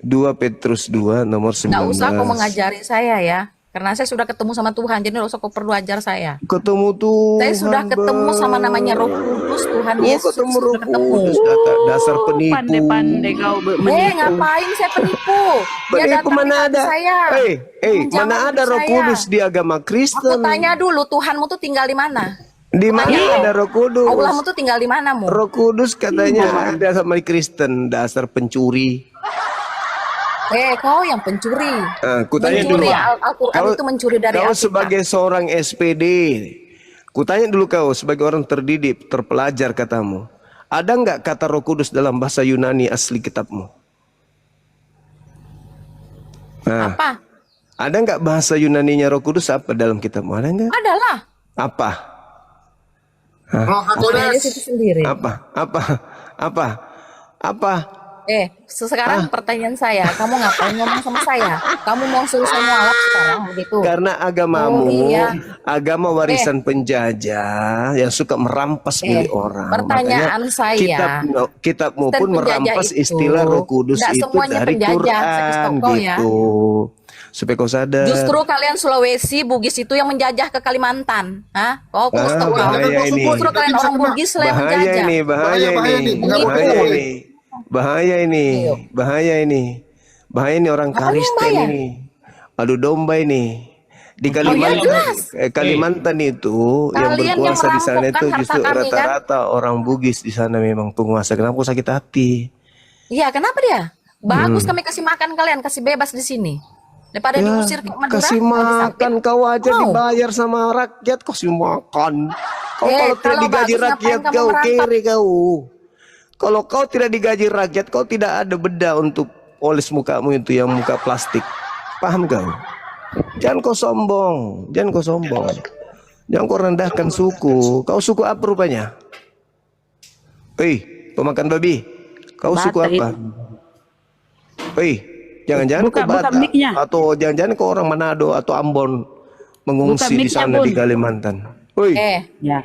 2 Petrus 2 nomor 19. Nggak usah kau mengajari saya ya. Karena saya sudah ketemu sama Tuhan, jadi nggak usah kau perlu ajar saya. Ketemu Tuhan. Saya sudah ketemu sama namanya Roh Kudus, Tuhan Yesus. Ketemu Roh Sudah ketemu. Kudus. Dasar penipu. Pandai-pandai kau menipu. Ngapain saya penipu? Dia Penipu datang mana di hati ada? saya. Mana Menjamah ada Roh saya. Kudus di agama Aku Kristen? tanya dulu, Tuhanmu tuh tinggal di mana? Di mana Tanya. ada Roh Kudus? Allahmu tuh tinggal di mana, mu? Roh Kudus katanya ada sama di Kristen, dasar pencuri. Kau yang pencuri. Kutanya dulu. Mencuri Al-Quran itu mencuri dari Kau Alkitab. sebagai seorang SPD, kutanya dulu kau sebagai orang terdidik, terpelajar katamu, ada nggak kata Roh Kudus dalam bahasa Yunani asli kitabmu? Nah, Apa? ada nggak bahasa Yunaninya Roh Kudus apa dalam kitabmu? Ada nggak? Adalah. Apa? Roh Dari Hakodes. situ sendiri. Apa? Sekarang pertanyaan saya, kamu ngapain ngomong sama saya? Kamu mau suruh saya mualaf sekarang begitu? Karena agamamu, Oh, iya. agama warisan penjajah yang suka merampas milik orang. pertanyaan Makanya saya, kitabmu Kristen pun penjajah merampas itu, istilah Roh Kudus nggak itu semuanya dari penjajah, saya kasih Quran tahu kau ya. gitu. Supaya kau sadar. Justru kalian Sulawesi, Bugis itu yang menjajah ke Kalimantan. Hah? Kau Ah, tahu kau. bahaya ini. Justru kalian orang Bugis lah yang Bahaya menjajah. ini, Bahaya nih. Bahaya ini. Bahaya ini orang Apa yang Kristen bahaya? ini. Adu domba ini. Di ya, Kalimantan, jelas. Kalimantan itu yang Kalian yang berkuasa di sana itu merampokkan harta justru kami, kan? rata-rata orang Bugis di sana memang penguasa. Kenapa kau sakit hati? Iya, kenapa dia? Bagus kami kasih makan kalian, kasih bebas di sini. Daripada diusir ke Madura. kasih nanti sakit. makan kau aja Mau. dibayar sama rakyat, kasih makan. Kau kalau tidak kalau digaji bagus, ngapain rakyat kamu kau merangkap? kere kau. Kalau kau tidak digaji rakyat, kau tidak ada beda untuk oles mukamu itu yang muka plastik. Paham kau? Jangan kau sombong, jangan kau rendahkan suku. Kau suku apa rupanya? Pemakan babi. Kau suku Batak apa? Jangan-jangan kau Buka Batak mic-nya. atau jangan-jangan kau orang Manado atau Ambon mengungsi Buka di mic-nya, sana Bun. di Kalimantan. Ya.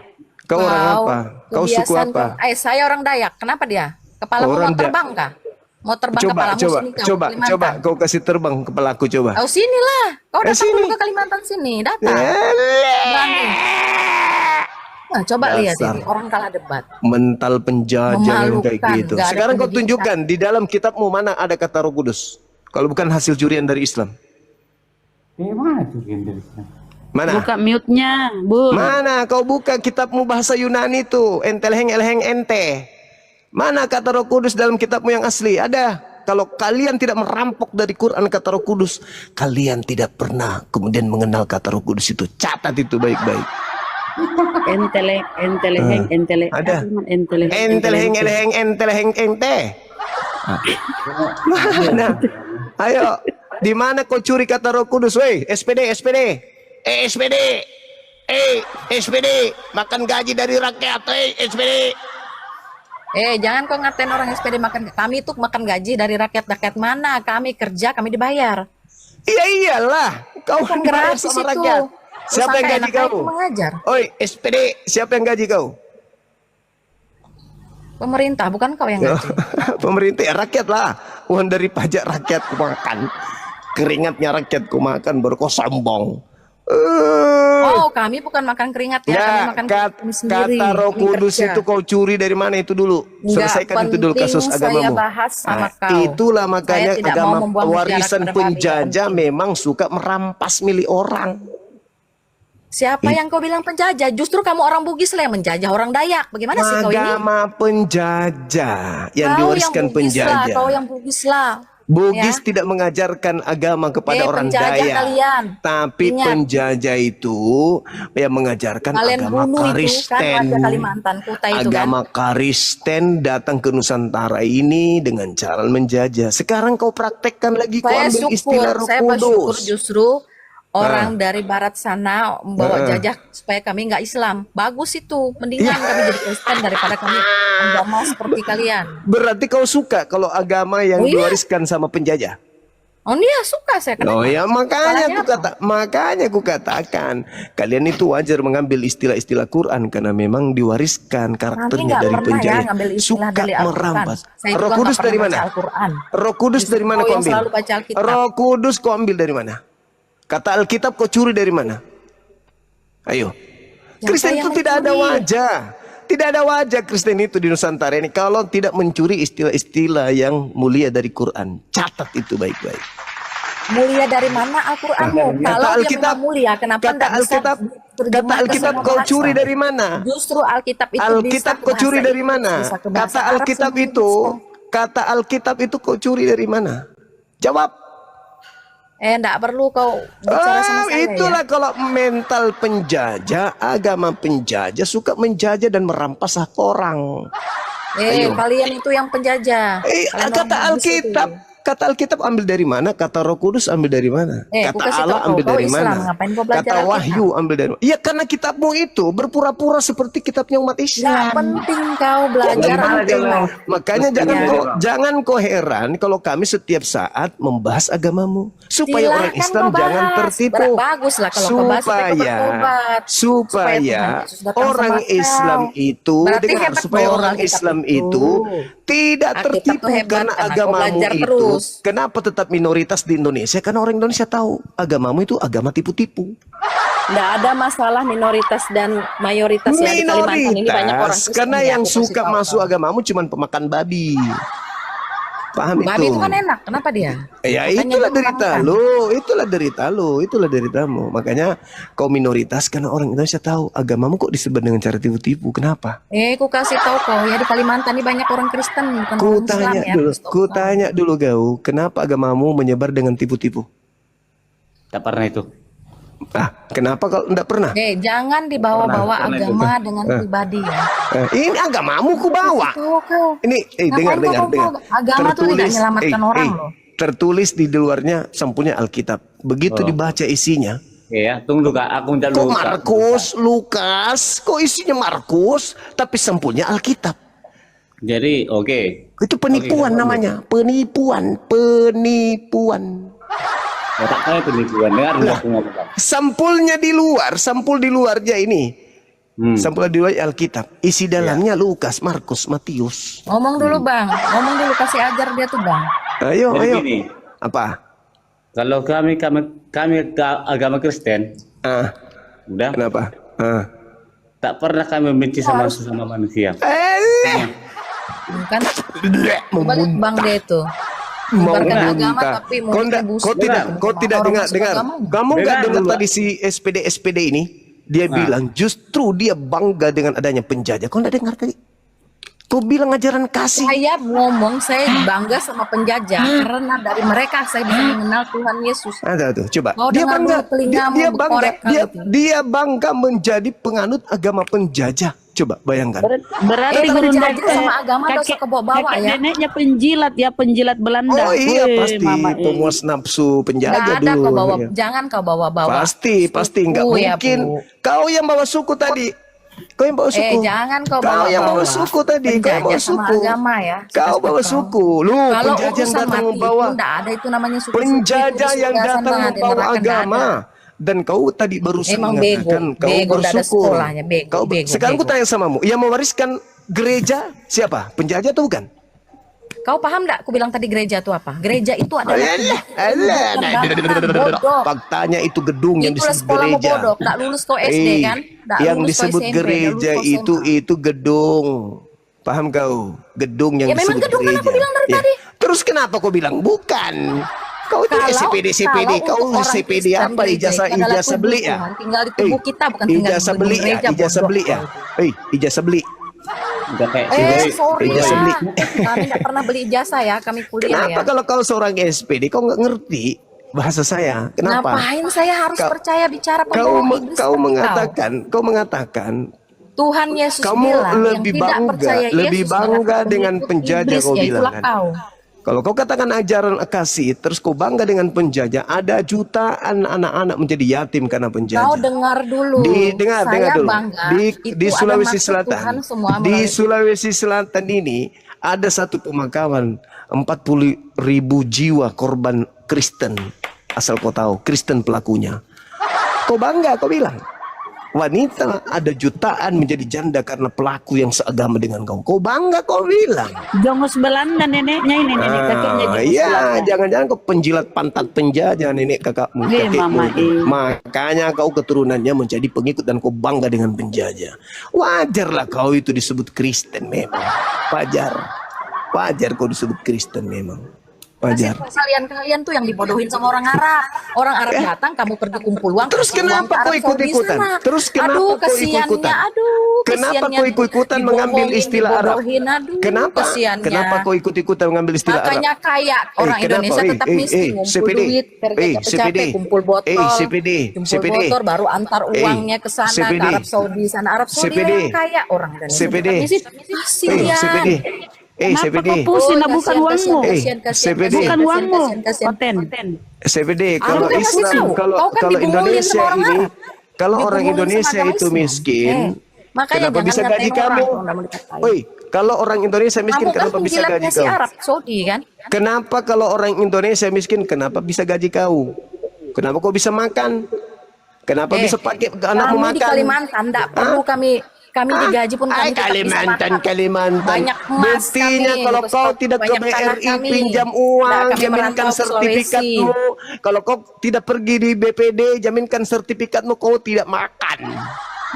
Kau orang apa? Kau suku kebiasaan apa? Saya orang Dayak. Kenapa dia? Kepala Orang mau terbang kah? Mau terbang kepalamu sini kau, Kalimantan. coba kau kasih terbang kepalaku coba. Kau sinilah. Kau datang sini. dulu ke Kalimantan sini. Datang. Berani. Nah, coba lihat Dasar. ini orang kalah debat. Mental penjajah yang kayak Memalukan, gitu. nggak ada Sekarang kau pendidikan. tunjukkan di dalam kitabmu mana ada kata Roh Kudus. Kalau bukan hasil curian dari Islam. Mana? Buka mute-nya, Bun. Mana kau buka kitabmu bahasa Yunani itu, entelheng elheng ente. Mana kata Roh Kudus dalam kitabmu yang asli? Ada. Kalau kalian tidak merampok dari Quran kata Roh Kudus, kalian tidak pernah kemudian mengenal kata Roh Kudus itu. Catat itu baik-baik. Enteleheng. Ada. Enteleheng. Entelheng elheng entelheng ente. Mana? Ayo, di mana kau curi kata Roh Kudus? Woi, SPD. SPD, makan gaji dari rakyat, SPD. Jangan kau ngatain orang SPD makan. Kami tuh makan gaji dari rakyat mana? Kami kerja, kami dibayar. Iya iyalah, kau Bukan dibayar gratis sama itu. rakyat. Siapa yang gaji Enak-enak kau? mengajar. Oi, SPD, siapa yang gaji kau? Pemerintah, bukan kau yang gaji. Pemerintah, ya rakyat lah. Uang dari pajak rakyat ku makan. Keringatnya rakyat ku makan, baru kau sombong. Oh, kami bukan makan keringat ya, kami makan kami sendiri. Kata Roh kami Kudus kerja. itu kau curi dari mana itu dulu? Nggak Selesaikan itu dulu penting kasus saya agamamu. bahas sama kau. Itulah makanya Saya tidak agama mau membuang warisan sejarah kepada babi, penjajah nggak memang suka merampas milik orang. Siapa yang kau bilang penjajah? Justru kamu orang Bugis lah yang menjajah orang Dayak. Bagaimana sih kau ini? Agama penjajah yang Kau diwariskan yang Bugis lah, penjajah. kau yang Bugis lah. Bugis Ya. tidak mengajarkan agama kepada orang penjajah Dayak. kalian. Tapi Ingat. penjajah itu yang mengajarkan Kalian agama bunuh itu kan Kristen. warga Kalimantan, Kuta itu Agama kan. Kristen datang ke Nusantara ini dengan cara menjajah. Sekarang kau praktekkan lagi, kau Saya ambil istilah syukur, Roh saya bersyukur Kudus. justru orang dari barat sana membawa jajah supaya kami nggak Islam. Bagus itu, mendingan kami jadi Kristen daripada kami agama seperti kalian. Berarti kau suka kalau agama yang Oh iya. diwariskan sama penjajah? Oh dia suka saya kenapa? Oh ya, makanya Salahnya apa? makanya aku katakan kalian itu wajar mengambil istilah-istilah Quran karena memang diwariskan karakternya nggak dari pernah ya penjajah. ngambil istilah Suka dari Al-Quran. merampas. Saya juga Roh nggak Kudus pernah dari baca mana? Al-Quran. Roh Kudus Justru dari mana kau kau yang ambil? selalu baca Alkitab. Roh Kudus kau ambil dari mana? Kata Alkitab kau curi dari mana? Ayo. Ya, Kristen saya itu tidak ada mencuri. wajah. Tidak ada wajah Kristen itu di Nusantara ini kalau tidak mencuri istilah-istilah yang mulia dari Quran. Catat itu baik-baik. Mulia dari mana Al-Quranmu? Kalau dia memang mulia, kenapa kata tidak bisa Alkitab, diterjemah kata ke Alkitab semua kau bahasa? curi dari mana? Justru Alkitab itu bisa Alkitab ke kau bahasa curi dari Inggris, mana? bisa ke bahasa Kata Arab, Alkitab semuanya itu, bisa. kata Alkitab itu kau curi dari mana? Jawab. Enggak perlu kau bicara sama saya Itulah ya. kalau mental penjajah, agama penjajah suka menjajah dan merampas hak orang. Ayo. Kalian itu yang penjajah. Kalian Kata orang Inggris Alkitab, itu. kata Alkitab ambil dari mana? Kata Roh Kudus ambil dari mana? Ku Kata kasih Allah tahu ambil kau dari Islam, mana? ngapain kau belajar Kata Alkitab? Wahyu ambil dari mana? Ya karena kitabmu itu berpura-pura seperti kitabnya umat Nggak Islam. penting kau belajar Penting. Alkitab. Makanya jangan kau heran kalau kami setiap saat membahas agamamu supaya orang Silahkan Islam kau bahas. jangan tertipu. Baguslah kalau kau bahas supaya kau bertobat. Supaya Tuhan Yesus datang orang sama kau. Islam itu Berarti dengar, hebat supaya dong orang Alkitab Islam itu. itu tidak Alkitab tertipu tuh hebat karena karena kau agamamu belajar itu. terus. Kenapa tetap minoritas di Indonesia? Karena orang Indonesia tahu agamamu itu agama tipu-tipu. Nggak ada masalah minoritas dan mayoritas ya di Kalimantan ini banyak orang Minoritas, Kristen karena ya, yang aku kasih suka tahu masuk kau. agamamu cuma pemakan babi. Paham Babi itu? itu kan enak, kenapa dia? Ya Makanya itulah dia derita makan. lu, itulah deritamu. Makanya kau minoritas karena orang Indonesia tahu agamamu kok disebar dengan cara tipu-tipu. Kenapa? Ku kasih tahu kau ya di Kalimantan ini banyak orang Kristen bukan Ku orang Islam tanya ya. dulu, Kristen. ku tanya dulu kau, kenapa agamamu menyebar dengan tipu-tipu? Tak pernah itu. Kenapa kalau enggak pernah? Jangan dibawa-bawa Pernah agama dengan pribadi ya. Ini agamamu ku bawa. Tahu kau. Ini, dengar. Ngapain kau bawa? Agama tuh tidak menyelamatkan orang loh. Tertulis di luarnya sampulnya Alkitab. Begitu dibaca isinya. Ya, tunggu Kak, aku minta Kok dulu. Kak. Markus, Lukas, kok isinya Markus, tapi sampulnya Alkitab. Jadi, oke. Itu penipuan namanya, penipuan. Ya, tak tahu penipuan. Dengar dulu aku ngomong. Kak. Sampul di luarnya ini. Sampul di luar Alkitab. Isi dalamnya Lukas, Markus, Matius. Ngomong dulu bang, ngomong dulu kasih ajar dia tuh bang. Ayo. Jadi gini, Apa? kalau kami ke agama Kristen, udah Kenapa? tak pernah kami membenci sama sesama manusia. Kan balik bang dia itu. Menyebarkan agama tapi mulutnya busuk. Kau tidak dengar. Kamu nggak Dengar dengar dulu. tadi si SPD ini? Dia bilang justru dia bangga dengan adanya penjajah. Kau nggak dengar tadi? Kau bilang ajaran kasih. Saya ngomong saya bangga sama penjajah karena dari mereka saya bisa mengenal Tuhan Yesus. Ada tuh, coba. Kau Dia dengar bangga. dulu telingamu Dia bangga. berkorek kali itu. Dia bangga menjadi penganut agama penjajah. Coba bayangkan. Berarti guru berjajah sama agama dosa kebawa-bawa kakek ya. neneknya penjilat Belanda. Oh iya Wih, pasti mama, pemuas nafsu penjajah Nggak ada dulu. kau bawa, ya. jangan kau bawa-bawa. Pasti nggak Suku ya, mungkin. Bu. Kau yang bawa suku tadi. Kau yang bawa suku. Jangan kau Kau yang bawa bawa-bawa. suku tadi. Kau Penjajah bawa sama suku. agama ya. Kau Suka bawa kau. suku. Lu Kalau penjajah yang urusan datang mati membawa. itu enggak ada itu namanya suku. Penjajah yang datang membawa agama. Dan kau tadi barusan Emang mengatakan bego. kau Bego, nggak ada bersyukur. sekolahnya. Bego, bego, Sekarang bego. ku tanya samamu, yang mewariskan gereja siapa? Penjajah atau bukan? Kau paham enggak? Aku bilang tadi gereja itu apa? Gereja itu adalah bodoh. Faktanya itu gedung yang Itulah disebut sekolahmu gereja. bodoh. Nggak lulus kau SD kan? Nggak Yang lulus kau disebut SMP, gereja nggak lulus kau SMA. itu gedung. Paham kau? Gedung yang Ya, memang disebut gedung, kan gereja. aku bilang dari tadi. Terus kenapa kau bilang bukan? Kau itu CPD, kau untuk orang CPD Kristen, apa? gereja itu adalah Ijazah tubuh beli ya? Tuhan. Tinggal di tubuh kita, bukan tinggal di Ijazah gedung beli ya? gereja, Ijazah bodoh beli ya? kau itu. Ijazah beli. Udah kayak Sorry Ijazah ya. beli. Kami nggak pernah beli ijazah ya, kami kuliah Kenapa ya. kalau kau seorang SPD kau nggak ngerti bahasa saya? Kenapa? Ngapain saya harus Kau- percaya bicara Kau pembawa Inggris seperti kau mengatakan Tuhan Yesus kamu bilang lebih yang tidak bangga, percaya lebih Yesus bangga adalah dengan pengikut penjajah iblis, kau ya, bilang itulah kan. kau. Kalau kau katakan ajaran kasih, terus kau bangga dengan penjajah, ada jutaan anak-anak menjadi yatim karena penjajah. Kau dengar dulu. Dengar Saya dulu. bangga. Di Itu ada Sulawesi maksud Selatan, Tuhan semua di melalui- Sulawesi Selatan ini ada satu pemakaman 40.000 jiwa korban Kristen. Asal kau tahu, Kristen pelakunya. Kau bangga, kau bilang. Wanita ada jutaan menjadi janda karena pelaku yang seagama dengan kau. Kau bangga, kau bilang. Jongos Belanda neneknya ini, nenek kakeknya jongos Iya, Belanda. jangan-jangan kau penjilat pantat penjajah nenek kakakmu, kakekmu. mama, Makanya kau keturunannya menjadi pengikut dan kau bangga dengan penjajah. Wajarlah kau itu disebut Kristen memang. Wajar. Wajar kau disebut Kristen memang. Wajar. Kalian tuh yang dibodohin sama orang Arab. Orang Arab datang, kamu pergi kumpul uang. Terus kasih uang kenapa ke kau Arab Saudi ikut-ikutan? sana. Terus kenapa Aduh, kau kesiannya, ikut-ikutan? aduh, Kenapa kesiannya kau ikut-ikutan mengambil dibohongin, istilah Arab? dibodohin, aduh, Kenapa? kesiannya. Kenapa kau ikut-ikutan mengambil istilah Arab? Makanya kaya orang kenapa? Indonesia tetap miskin, ngumpul CPD. duit, kerja CPD. capek, kumpul botol, CPD. kumpul CPD. botol, baru antar uangnya ke sana, CPD. ke Arab Saudi sana. Arab Saudi CPD. yang kaya, orang Indonesia CPD. tetap miskin. Kasian. CPD. Kenapa CPD. kau pusing, nah, bukan uangmu. CPD. Bukan uangmu. Oten. CPD. Kalau Aku kan kasih Islam, tahu. kalau Kau kan kalau dibohongin Indonesia sama orang ini, Arab. kalau orang Dibohongin Indonesia sama agama itu Islam. miskin, Makanya kenapa jangan bisa ngatain gaji orang, kamu? kalau nggak mau dikatain. Woi, kalau orang Indonesia miskin, Kamu kan kenapa bisa gaji penjilatnya si kau? Arab Saudi kan? Kenapa kalau orang Indonesia miskin, kenapa bisa gaji kau? Kenapa kau bisa makan? Kenapa bisa pakai anakmu Kami di makan? Kalimantan tidak perlu kami digaji pun kami tetap bisa makan. Kalimantan. Banyak emas Buktinya kami, kalau untuk kau stok tidak ke banyak tanah BRI kami. pinjam Nggak, uang, kami jaminkan merantau ke sertifikatmu. Kalau kau tidak pergi di BPD, jaminkan sertifikatmu, kau tidak makan.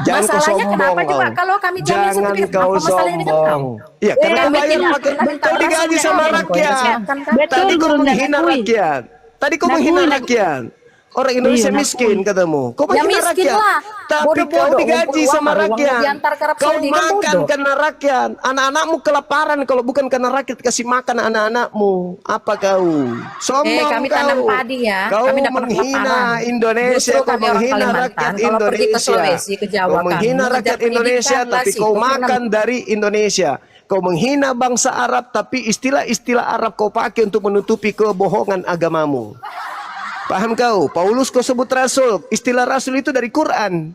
Jangan kau Masalahnya sombong kenapa juga kau. kalau kami jamin Jangan sertifikat, kau apa masalahnya dengan kau? sombong. Iya, karena kau kami bayar tidak pakai, pernah minta kau digaji orang sama yang rakyat. kan? Betul, Tadi kau Guru, menghina nakui. rakyat. Tadi kau Nakui, menghina nakui. rakyat. Orang Indonesia Iya, miskin katamu. Kau Ya menghina miskin rakyat. lah. Tapi Bodoh-bodoh, kau digaji ngumpul uang, sama baru uangnya rakyat. diantar ke Arab Kau Saudi, kan makan bodoh. karena rakyat. Anak-anakmu kelaparan kalau bukan karena rakyat kasih makan anak-anakmu. Apa kau? Sombong kami kau. tanam padi ya. Kau Kami dapat menghina kelaparan. Indonesia. Justru Kau kami orang menghina Kalimantan, rakyat kalau pergi ke Indonesia. Sulawesi, ke Jawa, Kau kami menghina mengejar rakyat pendidikan Indonesia, lah, tapi sih. kau Kau pernah- makan dari Indonesia. Kau menghina bangsa Arab, tapi istilah-istilah Arab kau pakai untuk menutupi kebohongan agamamu. Paham kau? Paulus kau sebut rasul. Istilah rasul itu dari Quran.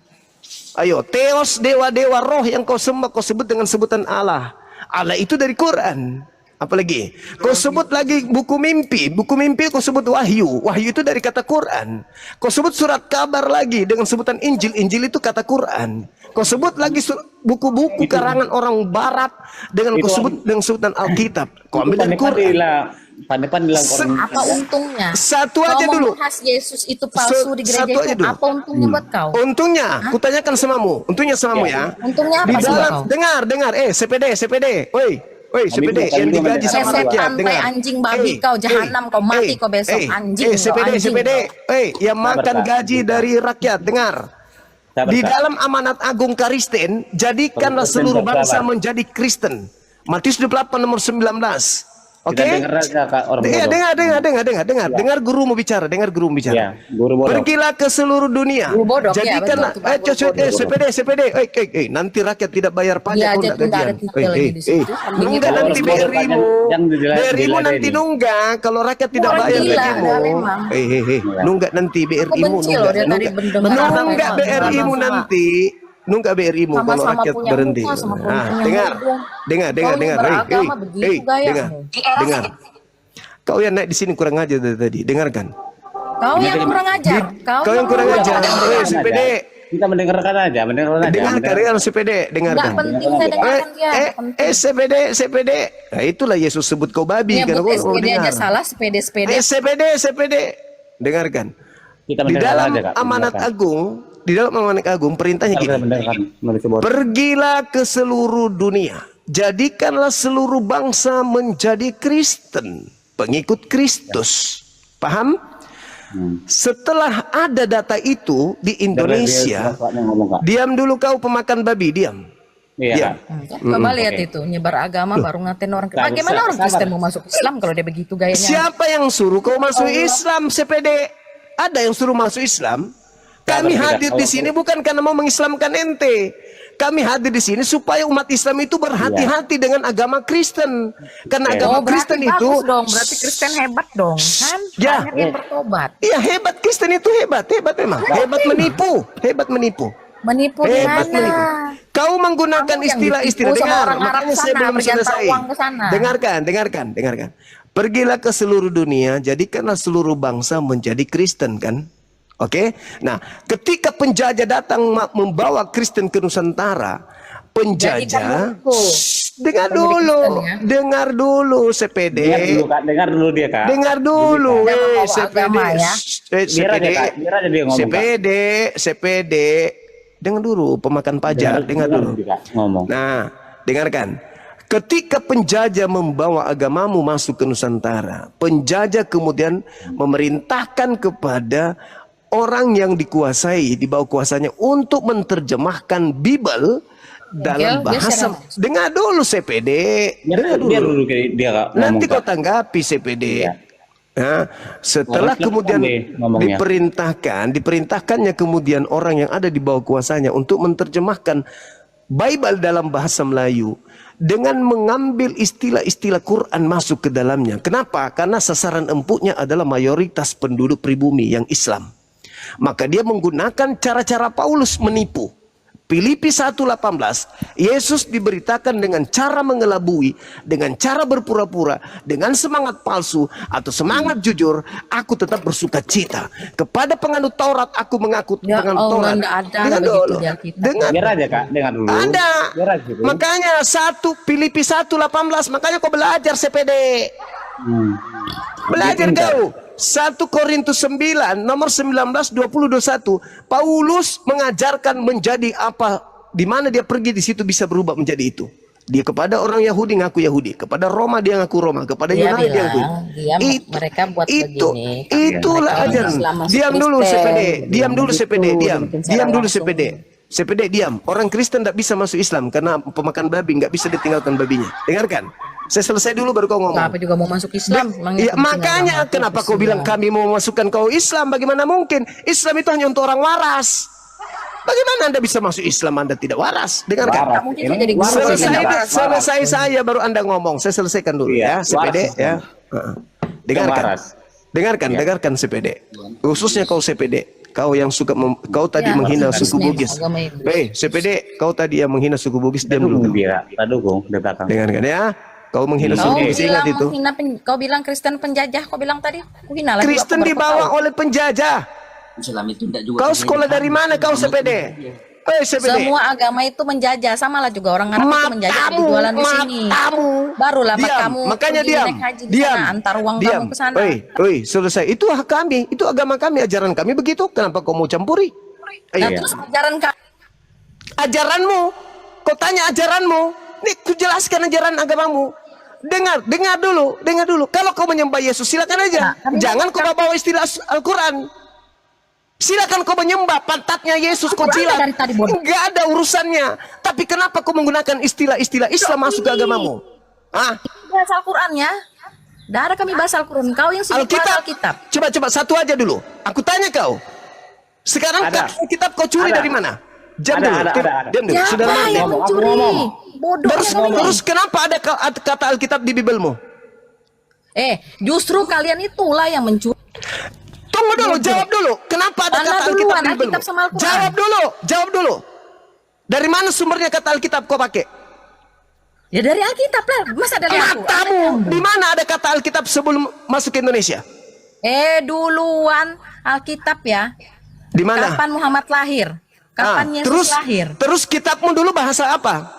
Ayo, Theos, dewa-dewa roh yang kau sembah, kau sebut dengan sebutan Allah. Allah itu dari Quran. Apalagi? Kau sebut lagi buku mimpi. Buku mimpi kau sebut wahyu. Wahyu itu dari kata Quran. Kau sebut surat kabar lagi dengan sebutan Injil. Injil itu kata Quran. Kau sebut lagi buku-buku karangan orang Barat dengan kau sebut dengan sebutan Alkitab. Kau ambil dari Quran. Pandai-pandai bilang orang Apa untungnya? Satu Kau aja dulu. membahas Yesus itu palsu di gereja Satu aja itu. dulu. Apa untungnya buat kau? Untungnya, kutanyakan samamu. Untungnya samamu ya. Untungnya Di apa sih buat dalam, kau? dengar. CPD. Woi, CPD bukan yang juga digaji sama Setan, rakyat. tai, Dengar. anjing, babi kau, jahanam kau, mati kau besok, anjing kau, CPD, anjing CPD. Yang makan Sabar, gaji dari rakyat. Dengar. Sabar, Di Kak. dalam amanat agung Kristen, jadikanlah seluruh bangsa menjadi Kristen. Matius 28 nomor 19. Oke? Kita dengar aja, Kak, orang Iya, bodoh. dengar gurumu bicara, Ya, guru bodoh. Pergilah ke seluruh dunia. Guru bodoh, ya, Jadikanlah betul, CPD. Nanti rakyat tidak bayar pajak Dia kau aja enggak tuh nggak ada gajian. titel lagi di situ. Nunggak Kalau nanti orang bodoh, Pak, BRI-mu. jangan BRI-mu nanti diladeni. nunggak kalau rakyat tidak Orang bayar gila, gajimu. nggak memang. Nunggak nanti BRI-mu benci loh dia tadi mendengar Nunggak apa yang BRI-mu sama. nanti. Nunggak BRI-mu kalau Sama-sama rakyat punya berhenti. muka, sama-sama Nah, punya dengar. hidung. Dengar. Kau ini beragama begitu gayamu. Dengar. Kau yang naik di sini kurang ajar dari tadi. Dengarkan. Kau yang kurang ajar. Kau yang kurang ajar. CPD. Kita mendengarkan aja. Dengarkan CPD. Dengarkan. Nggak penting saya dengarkan dia. nggak penting. CPD. Nah, itulah Yesus sebut kau babi. Kan Nyebut kau SPD aja dengar. salah, SPD. CPD. Dengarkan. Kita Di mendengarkan dalam aja, Kak. amanat Mendengarkan. agung, perintahnya Kita gini. mendengarkan. Manusia bodoh. Pergilah ke seluruh dunia. Jadikanlah seluruh bangsa menjadi Kristen. Pengikut Kristus. Paham? Setelah ada data itu di Indonesia, diam dulu kau pemakan babi, diam. Iya. Coba lihat itu, nyebar agama baru ngatain orang. Bagaimana orang Kristen mau masuk Islam kalau dia begitu gayanya? Siapa yang suruh kau masuk Islam, CPD? Ada yang suruh masuk Islam? Kami hadir di sini bukan karena mau mengislamkan ente. Kami hadir di sini supaya umat Islam itu berhati-hati dengan agama Kristen. Karena agama Kristen berarti itu bagus dong, berarti Kristen hebat dong, kan? Ya. Banyak yang bertobat. Iya hebat, Kristen itu hebat memang. Hebat menipu. Menipu di Hebat mana? menipu. Kau menggunakan Kamu yang istilah-istilah. ditipu sama Dengar, orang Arab makanya saya sana, belum bergantar selesai. uang ke sana. Dengarkan. Pergilah ke seluruh dunia, jadikanlah seluruh bangsa menjadi Kristen, kan? Oke. Nah, ketika penjajah datang membawa Kristen ke Nusantara, penjajah dengar dulu, dengar dulu CPD. Dengar dulu Kak, dengar dulu dia Kak. Dengar dulu, CPD. agama ya. Biar aja Kak, biar aja dia ngomong Kak. CPD. Dengar dulu pemakan pajak, dengar dulu. Kak, ngomong. Nah, dengarkan. Ketika penjajah membawa agamamu masuk ke Nusantara, penjajah kemudian memerintahkan kepada orang yang dikuasai, di bawah kuasanya untuk menerjemahkan Bible dalam bahasa. Dengar dulu CPD. Dengar Biar dulu. dulu dia Kak. ngomong, Nanti kau Kak. tanggapi CPD. Iya. Nah, setelah Ngomong kemudian deh ngomongnya. diperintahkannya kemudian orang yang ada di bawah kuasanya untuk menerjemahkan Bible dalam bahasa Melayu dengan mengambil istilah-istilah Quran masuk ke dalamnya. Kenapa? Karena sasaran empuknya adalah mayoritas penduduk pribumi yang Islam. Maka dia menggunakan cara-cara Paulus menipu. Filipi 1:18, Yesus diberitakan dengan cara mengelabui, dengan cara berpura-pura, dengan semangat palsu atau semangat jujur, aku tetap bersuka cita. Kepada penganut Taurat, aku mengaku Ya penganut Allah, Taurat. nggak ada Dengar begitu dulu. di Alkitab. Dengar. Biar aja Kak, dengar dulu. Ada. Biar aja dulu. Makanya Filipi 1:18, makanya kau belajar CPD. Belajar kau. 1 Korintus 9 nomor 19 20 21. Paulus mengajarkan menjadi apa, di mana dia pergi di situ bisa berubah menjadi itu. Dia kepada orang Yahudi ngaku Yahudi, kepada Roma dia ngaku Roma, kepada Dia Yunani dia ngaku. bilang, mereka buat begini. Itulah Mereka ajaran. Islam masuk Diam dulu Kristen. CPD, diam dulu Begitu, CPD, diam. bikin secara Diam dulu langsung. CPD. CPD diam. Orang Kristen tidak bisa masuk Islam karena pemakan babi, nggak bisa ditinggalkan babinya. Dengarkan. Saya selesai dulu baru kau ngomong. Kenapa juga mau masuk Islam? Ya, makanya kenapa kau bilang kami mau memasukkan kau Islam? Bagaimana mungkin? Islam itu hanya untuk orang waras. Bagaimana Anda bisa masuk Islam Anda tidak waras? Dengarkan. Waras. Mungkin saya jadi Waras. guru. Selesai saya baru Anda ngomong. Saya selesaikan dulu Iya, ya CPD waras. ya. Dengarkan. Waras. Dengarkan CPD. Khususnya kau CPD. Kau yang suka kau tadi Ya, menghina harus suku Islam, Bugis. agama Hindu. CPD, kau tadi yang menghina suku Bugis, Kita diam dulu. dukung dia, kita dukung di belakang. Dengarkan ya. Kau menghina suku Kau Bugis, ingat bilang itu. kau bilang Kristen penjajah, kau bilang tadi. Aku hina lagi. Kristen aku baru dibawa tahu. oleh penjajah. Islam itu tidak juga Kau sekolah dari mana kau CPD? CPD. Semua agama itu menjajah, samalah juga orang Arab itu menjajah jadi jualan di sini. Barulah Diam. kamu Makanya pergi diam. naik haji di Diam. sana, antar uang Diam. kamu ke sana. Selesai. Itu hak kami, itu agama kami, ajaran kami begitu. Kenapa kau mau campuri? Nah, terus ajaran kamu Ajaranmu. Kau tanya ajaranmu. Nih, ku jelaskan ajaran agamamu. Dengar dulu. Kalau kau menyembah Yesus, silakan aja. Jangan kau bawa istilah Al-Quran. Silakan kau menyembah pantatnya Yesus, kau jilat. dari tadi, bodoh. Enggak ada urusannya. Tapi kenapa kau menggunakan istilah-istilah Islam masuk ke agamamu? bahasa Al-Qurannya? Tidak ada kami bahasa Al-Quran. Kau yang sibuk bahasa Alkitab. Coba satu aja dulu. Aku tanya kau. Sekarang Ada. Alkitab kau curi Ada. dari mana? Diam Ada, dulu. ada. Diam dulu. Siapa Sudah lama. yang mencuri? Bodoh. Terus kenapa ada kata Alkitab di Bibelmu? Justru kalian itulah yang mencuri. Tunggu dulu, jawab dulu. Kenapa ada Mana kata Alkitab duluan, di Bibelmu? Alkitab sama Al-Quran? Jawab dulu. Dari mana sumbernya kata Alkitab kau pakai? Ya dari Alkitab lah. Masa dari aku? Matamu. Di mana ada kata Alkitab sebelum masuk ke Indonesia? Duluan Alkitab ya. Di mana? Kapan Muhammad lahir? Kapan Yesus lahir? Terus kitabmu dulu bahasa apa?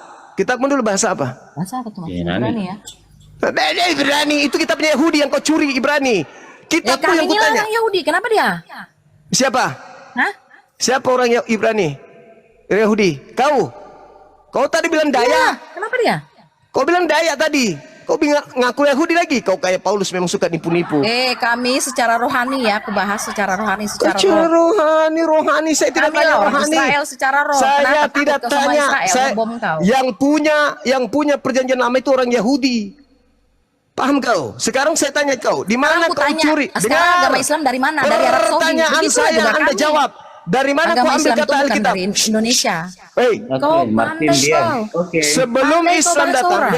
Bahasa apa? Bahasa apa tuh Mas? Ibrani. Ibrani ya. Ibrani. Itu kitabnya Yahudi yang kau curi, Ibrani. Kitabmu Kami yang ini kutanya. orang Yahudi. Kenapa dia? Siapa? Hah? Siapa orang Ibrani? Yahudi. Kau tadi bilang Ya, Daya. kenapa dia? Kau bilang Daya tadi. Kau ngaku Yahudi lagi. Kau kayak Paulus memang suka nipu-nipu. Kami secara rohani ya. Aku bahas secara rohani. Secara rohani. Saya tidak Kami tanya orang rohani. Israel secara roh. Saya Kenapa tidak takut kau sama tanya. Israel, ngebom kau? Yang punya perjanjian lama itu orang Yahudi. Paham kau? Sekarang saya tanya kau, di mana Aku kau tanya, curi? sekarang agama Islam dari mana? Dari Arab Saudi. Pertanyaan Begitu saya juga Anda kami. jawab. Dari mana kau Agama ambil Islam itu kata bukan Alkitab? dari Indonesia. Hei, Kau Martin pandai diam. kau. Oke. sebelum Pandai kau Islam bahasa datang, orang.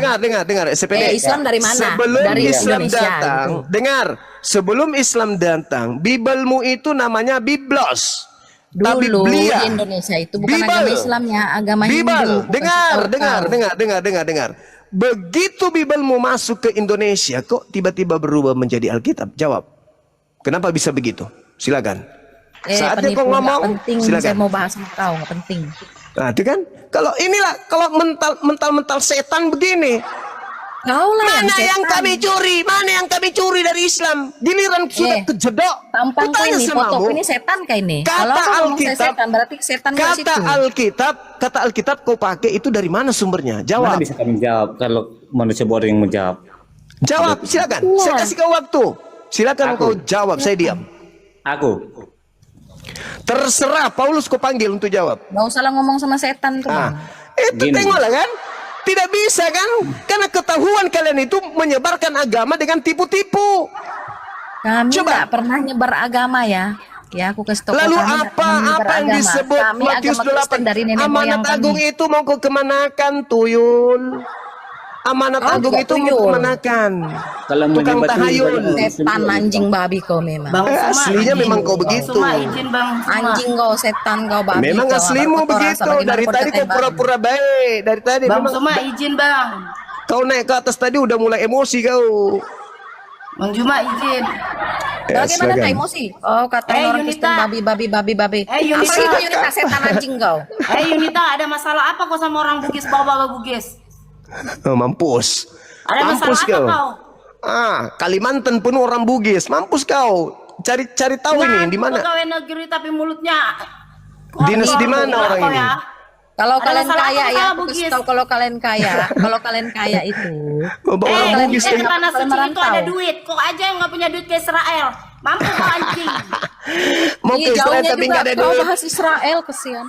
dengar CPD. Islam dari mana? Sebelum Dari Islam Indonesia, datang, gitu. dengar. Sebelum Islam datang, Bibelmu itu namanya Biblos. Dulu Biblia. di Indonesia itu bukan Bible. agama Islamnya, agama Bible. Hindu. Bukan Dengar. setahu kau. Dengar. begitu Bibelmu masuk ke Indonesia, kok tiba-tiba berubah menjadi Alkitab? Jawab. Kenapa bisa begitu? Silakan. Saatnya kau penipu, nggak ngomong, penting. Saya silakan. mau bahas sama kau, nggak penting. Nah, itu kan. Kalau inilah, kalau mental setan begini. Kau lah Mana yang setan. kami curi? Mana yang kami curi dari Islam? Giliran sudah kejedok. Tampang kau Kutanya ini, sama foto kamu. ini setan kah ini? Kata Kalau kau ngomong saya Alkitab, setan, berarti setan di situ. kata Alkitab kau pakai itu dari mana sumbernya? Mana Jawab. bisa kami jawab kalau manusia bodoh yang menjawab? Jawab, silakan. Saya kasih kau waktu. Silakan kau jawab, saya diam. Aku. Terserah, Paulus kau panggil untuk jawab. Gak usah lah ngomong sama setan tuh. Ah, Bang. itu Gini. tengoklah kan. Tidak bisa kan? Karena ketahuan kalian itu menyebarkan agama dengan tipu-tipu. Kami Coba. nggak pernah nyebar agama ya. Ya aku kasih tahu Lalu kami nggak pernah nyebar apa yang agama. disebut Kami Matius agama Kristen 8? dari nenek moyang Amanat kami. agung itu mau kau kemanakan, tuyul? Amanat Kau agung juga itu mau tuyul. kemanakan? Kalau Tukang menyebar tahayul. Setan anjing babi kau memang. Aslinya memang kau begitu. Anjing kau, setan kau, babi. Memang kau, aslimu apa kotoran, begitu. sama gimana Dari kau tadi dikatain kau babi. pura-pura baik. Dari tadi Bang memang Juma izin bang. kau naik ke atas tadi udah mulai emosi kau. Bang Juma izin. Ya, Bagaimana silakan. nggak emosi? Oh kata orang Kristen Yunita. babi. Apa Yunita. sih itu Yunita, setan anjing kau? Yunita, ada masalah apa kau sama orang Bugis, bawa Bugis? Oh, mampus. Ada masalah Mampus apa kau? Kalimantan penuh orang Bugis. Mampus kau. Cari tahu ini di mana? Pegawai negeri tapi mulutnya. Dinas di mana orang ini? Kalau Ada kalian masalah kaya apa ya, sama aku kasih Bugis? tahu kalau kalian kaya itu. Bawa orang kalian Bugis bisa ini. Tanah suci itu merantau. ada duit. Kok aja yang nggak punya duit ke Israel? Mampu kau anjing. Mau Iya, ke Israel jauhnya tapi juga nggak ada kau duit. bahas Israel, kesian.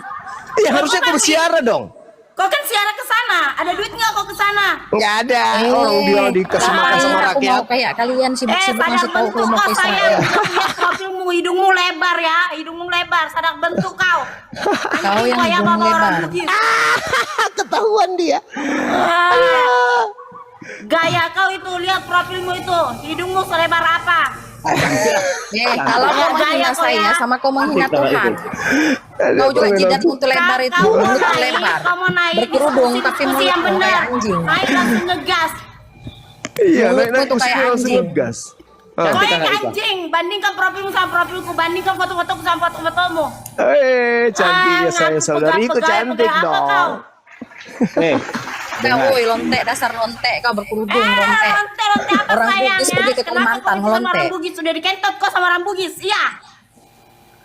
Ya harusnya kau bersiara dong. Kau kan siara ke sana. Ada duit nggak kau ke sana? Nggak ada. Orang dia dikasih makan sama Aku rakyat. mau kayak kalian sibuk-sibuk Sadar ngasih tahu bentuk kalau mau kau ke sayang. Israel. Lihat profilmu, hidungmu lebar ya. Hidungmu lebar. Sadar bentuk kau. Kau yang Kayak hidungmu bawa orang lebar. Bugis. Ketahuan dia. Gaya kau itu, lihat profilmu itu. Hidungmu selebar apa? Kalau kau menghina Gaya kau saya ya. sama kau menghina Tuhan. Kau juga jidatmu tuh lebar itu, Kau mau mulut tuh naik, lebar. kau mau naik Berkerudung diskusi- tapi diskusi yang mulutmu benar. kayak anjing. Naik langsung ngegas. Iya, Mulutmu naik tuh kayak langsung anjing. ngegas. Kau Cantik yang kan, Ika? anjing. Bandingkan profilmu sama profilku. Bandingkan foto-fotoku sama foto-fotomu. Cantik ya saya ngaku saudariku pegawai- cantik pegawai apa dong. kau? Kau woi lontek, dasar lontek, kau berkerudung lontek. Lonte apa Orang sayang Bugis ya? pergi ke Kenapa Kalimantan, kau sama ngelonte. orang Bugis sudah dikentot kau sama orang Bugis? Iya.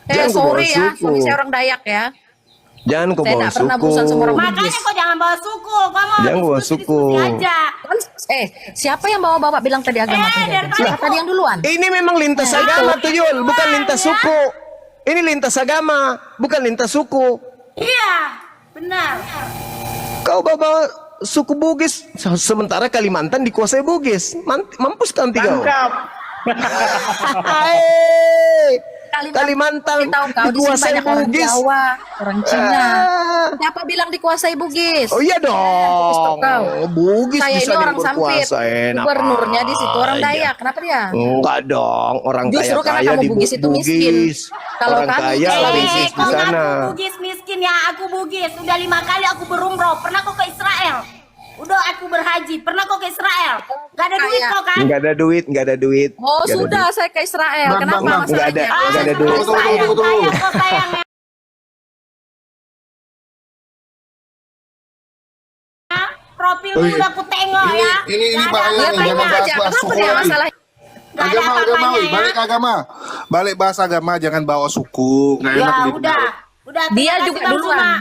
Jangan kau Sorry bawa ya, suku. suami saya orang Dayak ya. Jangan kau Saya bawa tak pernah suku. berurusan sama orang Makanya Bugis. kau jangan bawa suku. Kau mau Jangan bawa diskusi-diskusi suku. aja. Kan, siapa yang bawa bapak bilang tadi agama penjaga? dari tadi Siapa tadi yang duluan? Ini memang lintas agama tuh Yul, bukan lintas suku. Ini lintas agama, bukan lintas suku. Iya, benar. Kau bawa suku Bugis, sementara Kalimantan dikuasai Bugis. Mampus nanti kau. Hai, Kalimantan Tahu kau di sini dikuasai banyak orang Bugis. Jawa, orang Cina. Ah. Siapa bilang dikuasai Bugis? Oh iya Stop dong. kau. Bugis Saya bisa ini orang Sampit. berkuasa. Enak Gubernurnya di situ orang aja. Dayak. Kenapa dia? Enggak dong, orang Justru karena kaya-kaya kamu di Bugis itu miskin. Bugis. Kalau Orang kami kaya Sulawesi bisnis di kau sana. ngaku Bugis miskin ya, aku Bugis. Udah 5 kali aku berumroh. Pernah kau ke Israel? Udah aku berhaji. Pernah kau ke Israel? Gak ada duit Kaya. kau kan? Enggak ada duit, enggak ada duit. Oh Nggak ada sudah, saya ke Israel. Bang, Kenapa bang, bang. masalahnya? Nggak ada, nggak ada duit. Israel Tunggu. kaya kau sayangnya. Profilmu Oh, iya. udah aku tengok ya. Ini Nggak ada bahaya Dia nih, tanya jangan aja, bahas-bahas kenapa suku dia lagi. masalah? Nggak ada Agama, apa-apanya ya. balik agama. Balik bahas agama, jangan bawa suku. Nggak Ya enak udah. Udah. Dia terima kasih, juga Bang duluan. Suma.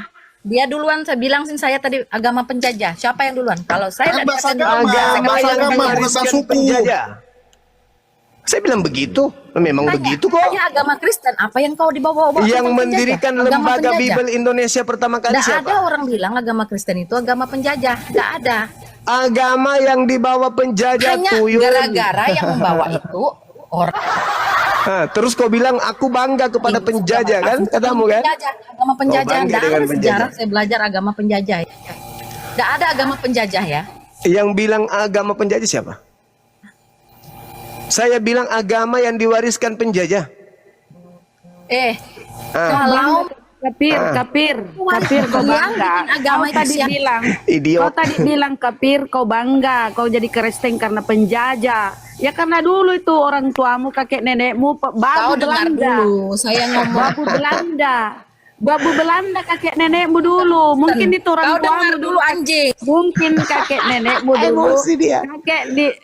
Dia duluan, saya bilang sih saya tadi agama penjajah. Siapa yang duluan? Kalau saya Kan tidak bahasa dikatakan agama, penjajah, saya bahasa katakan agama, penjajah. bukan Mewariskan suku. penjajah. Saya bilang begitu, memang Tanya, begitu kok. tanya agama Kristen, apa yang kau dibawa-bawa? Yang tentang mendirikan penjajah? Agama lembaga penjajah. Bibel Indonesia pertama kali Nggak siapa? ada orang bilang agama Kristen itu agama penjajah. Nggak ada. Agama yang dibawa penjajah Hanya tuyul. gara-gara yang membawa itu orang. Terus kau bilang aku bangga kepada penjajah kan? Katamu kan? Penjajah, agama penjajah. bangga Nggak dengan ada penjajah. sejarah saya belajar agama penjajah. Nggak ada agama penjajah ya. Yang bilang agama penjajah siapa? Saya bilang agama yang diwariskan penjajah. Kalau Kapir, kau Yang bangga. bikin agama Kau itu tadi siapa? bilang, Idiot. kau tadi bilang kapir, kau bangga, kau jadi Kristen karena penjajah. Ya karena dulu itu orang tuamu, kakek nenekmu, Kau babu dengar Belanda, dulu, saya ngomong. babu Belanda kakek nenekmu dulu. Mungkin itu orang Kau dengar tuamu dulu anjing. Mungkin kakek nenekmu dulu, Emosi dia.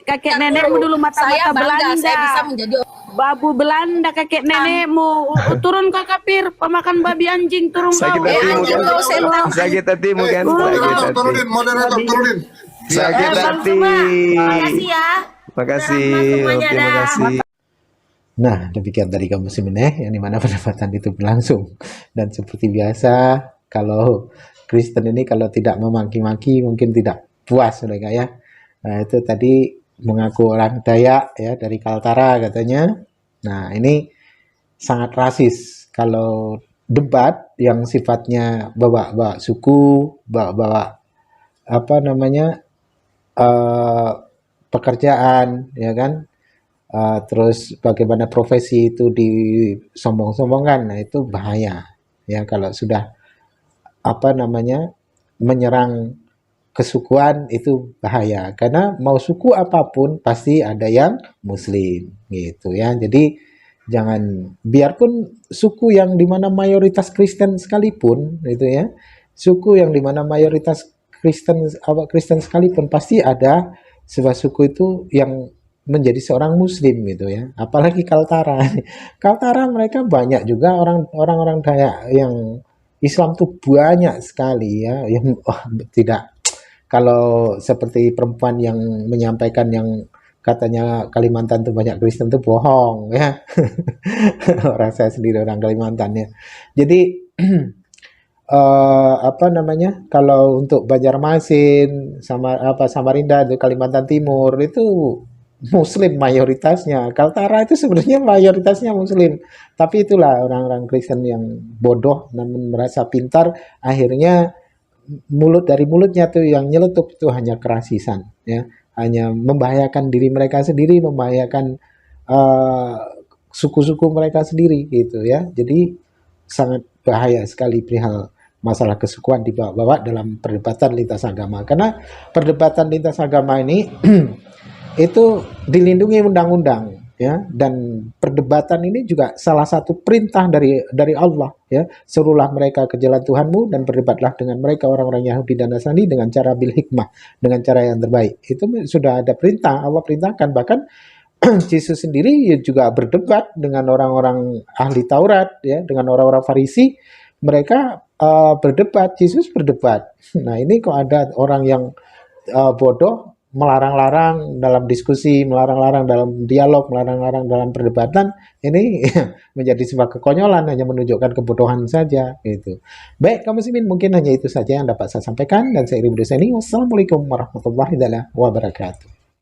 kakek nenekmu dulu Saya mata-mata bangga, Belanda. saya bisa menjadi Babu Belanda kakek nenekmu. Turun kau kapir, pemakan babi anjing, turun Sakit kau. hatimu anjing kan? kau setan. Sakit hatimu kan? Moderator, Sakit hati. turunin, moderator, turunin. Sakit Bang hati. Suma. Makasih ya. Makasih. Udah, semuanya Oke, dah. makasih. Nah, demikian dari kaum muslimin yang dimana perdebatan itu berlangsung. Dan seperti biasa, kalau Kristen ini kalau tidak memaki-maki mungkin tidak puas mereka ya. Nah, itu tadi mengaku orang Dayak ya dari Kaltara katanya. Nah, ini sangat rasis kalau debat yang sifatnya bawa-bawa suku, bawa-bawa apa namanya pekerjaan ya kan. Terus bagaimana profesi itu disombong-sombongkan, nah itu bahaya ya kalau sudah apa namanya menyerang kesukuan itu bahaya karena mau suku apapun pasti ada yang muslim gitu ya. Jadi jangan, biarpun suku yang dimana mayoritas Kristen sekalipun itu ya, suku yang dimana mayoritas Kristen sekalipun pasti ada sebuah suku itu yang menjadi seorang muslim gitu ya, apalagi Kaltara. Kaltara mereka banyak juga orang-orang Dayak yang Islam tuh banyak sekali ya, yang tidak, kalau seperti perempuan yang menyampaikan yang katanya Kalimantan tuh banyak Kristen tuh bohong ya. Orang saya sendiri orang Kalimantan ya. Jadi apa namanya, kalau untuk Banjarmasin sama Samarinda di Kalimantan Timur itu Muslim mayoritasnya. Kaltara itu sebenarnya mayoritasnya Muslim. Tapi itulah orang-orang Kristen yang bodoh namun merasa pintar, akhirnya dari mulutnya tuh yang nyeletuk itu hanya kerasisan, ya, hanya membahayakan diri mereka sendiri, membahayakan suku-suku mereka sendiri gitu ya. Jadi sangat bahaya sekali perihal masalah kesukuan dibawa dalam perdebatan lintas agama. Karena perdebatan lintas agama ini itu dilindungi undang-undang ya, dan perdebatan ini juga salah satu perintah dari Allah ya, serulah mereka ke jalan Tuhanmu dan berdebatlah dengan mereka orang-orang Yahudi dan Nasrani dengan cara bil hikmah, dengan cara yang terbaik. Itu sudah ada perintah, Allah perintahkan. Bahkan Yesus sendiri juga berdebat dengan orang-orang ahli Taurat ya, dengan orang-orang Farisi. Mereka berdebat, Yesus berdebat. Nah, ini kok ada orang yang bodoh melarang-larang dalam diskusi, melarang-larang dalam dialog, melarang-larang dalam perdebatan, ini menjadi sebuah kekonyolan, hanya menunjukkan kebodohan saja gitu. Baik, kaum muslimin, mungkin hanya itu saja yang dapat saya sampaikan, dan saya Ibnu Duseni. Wassalamualaikum warahmatullahi wabarakatuh.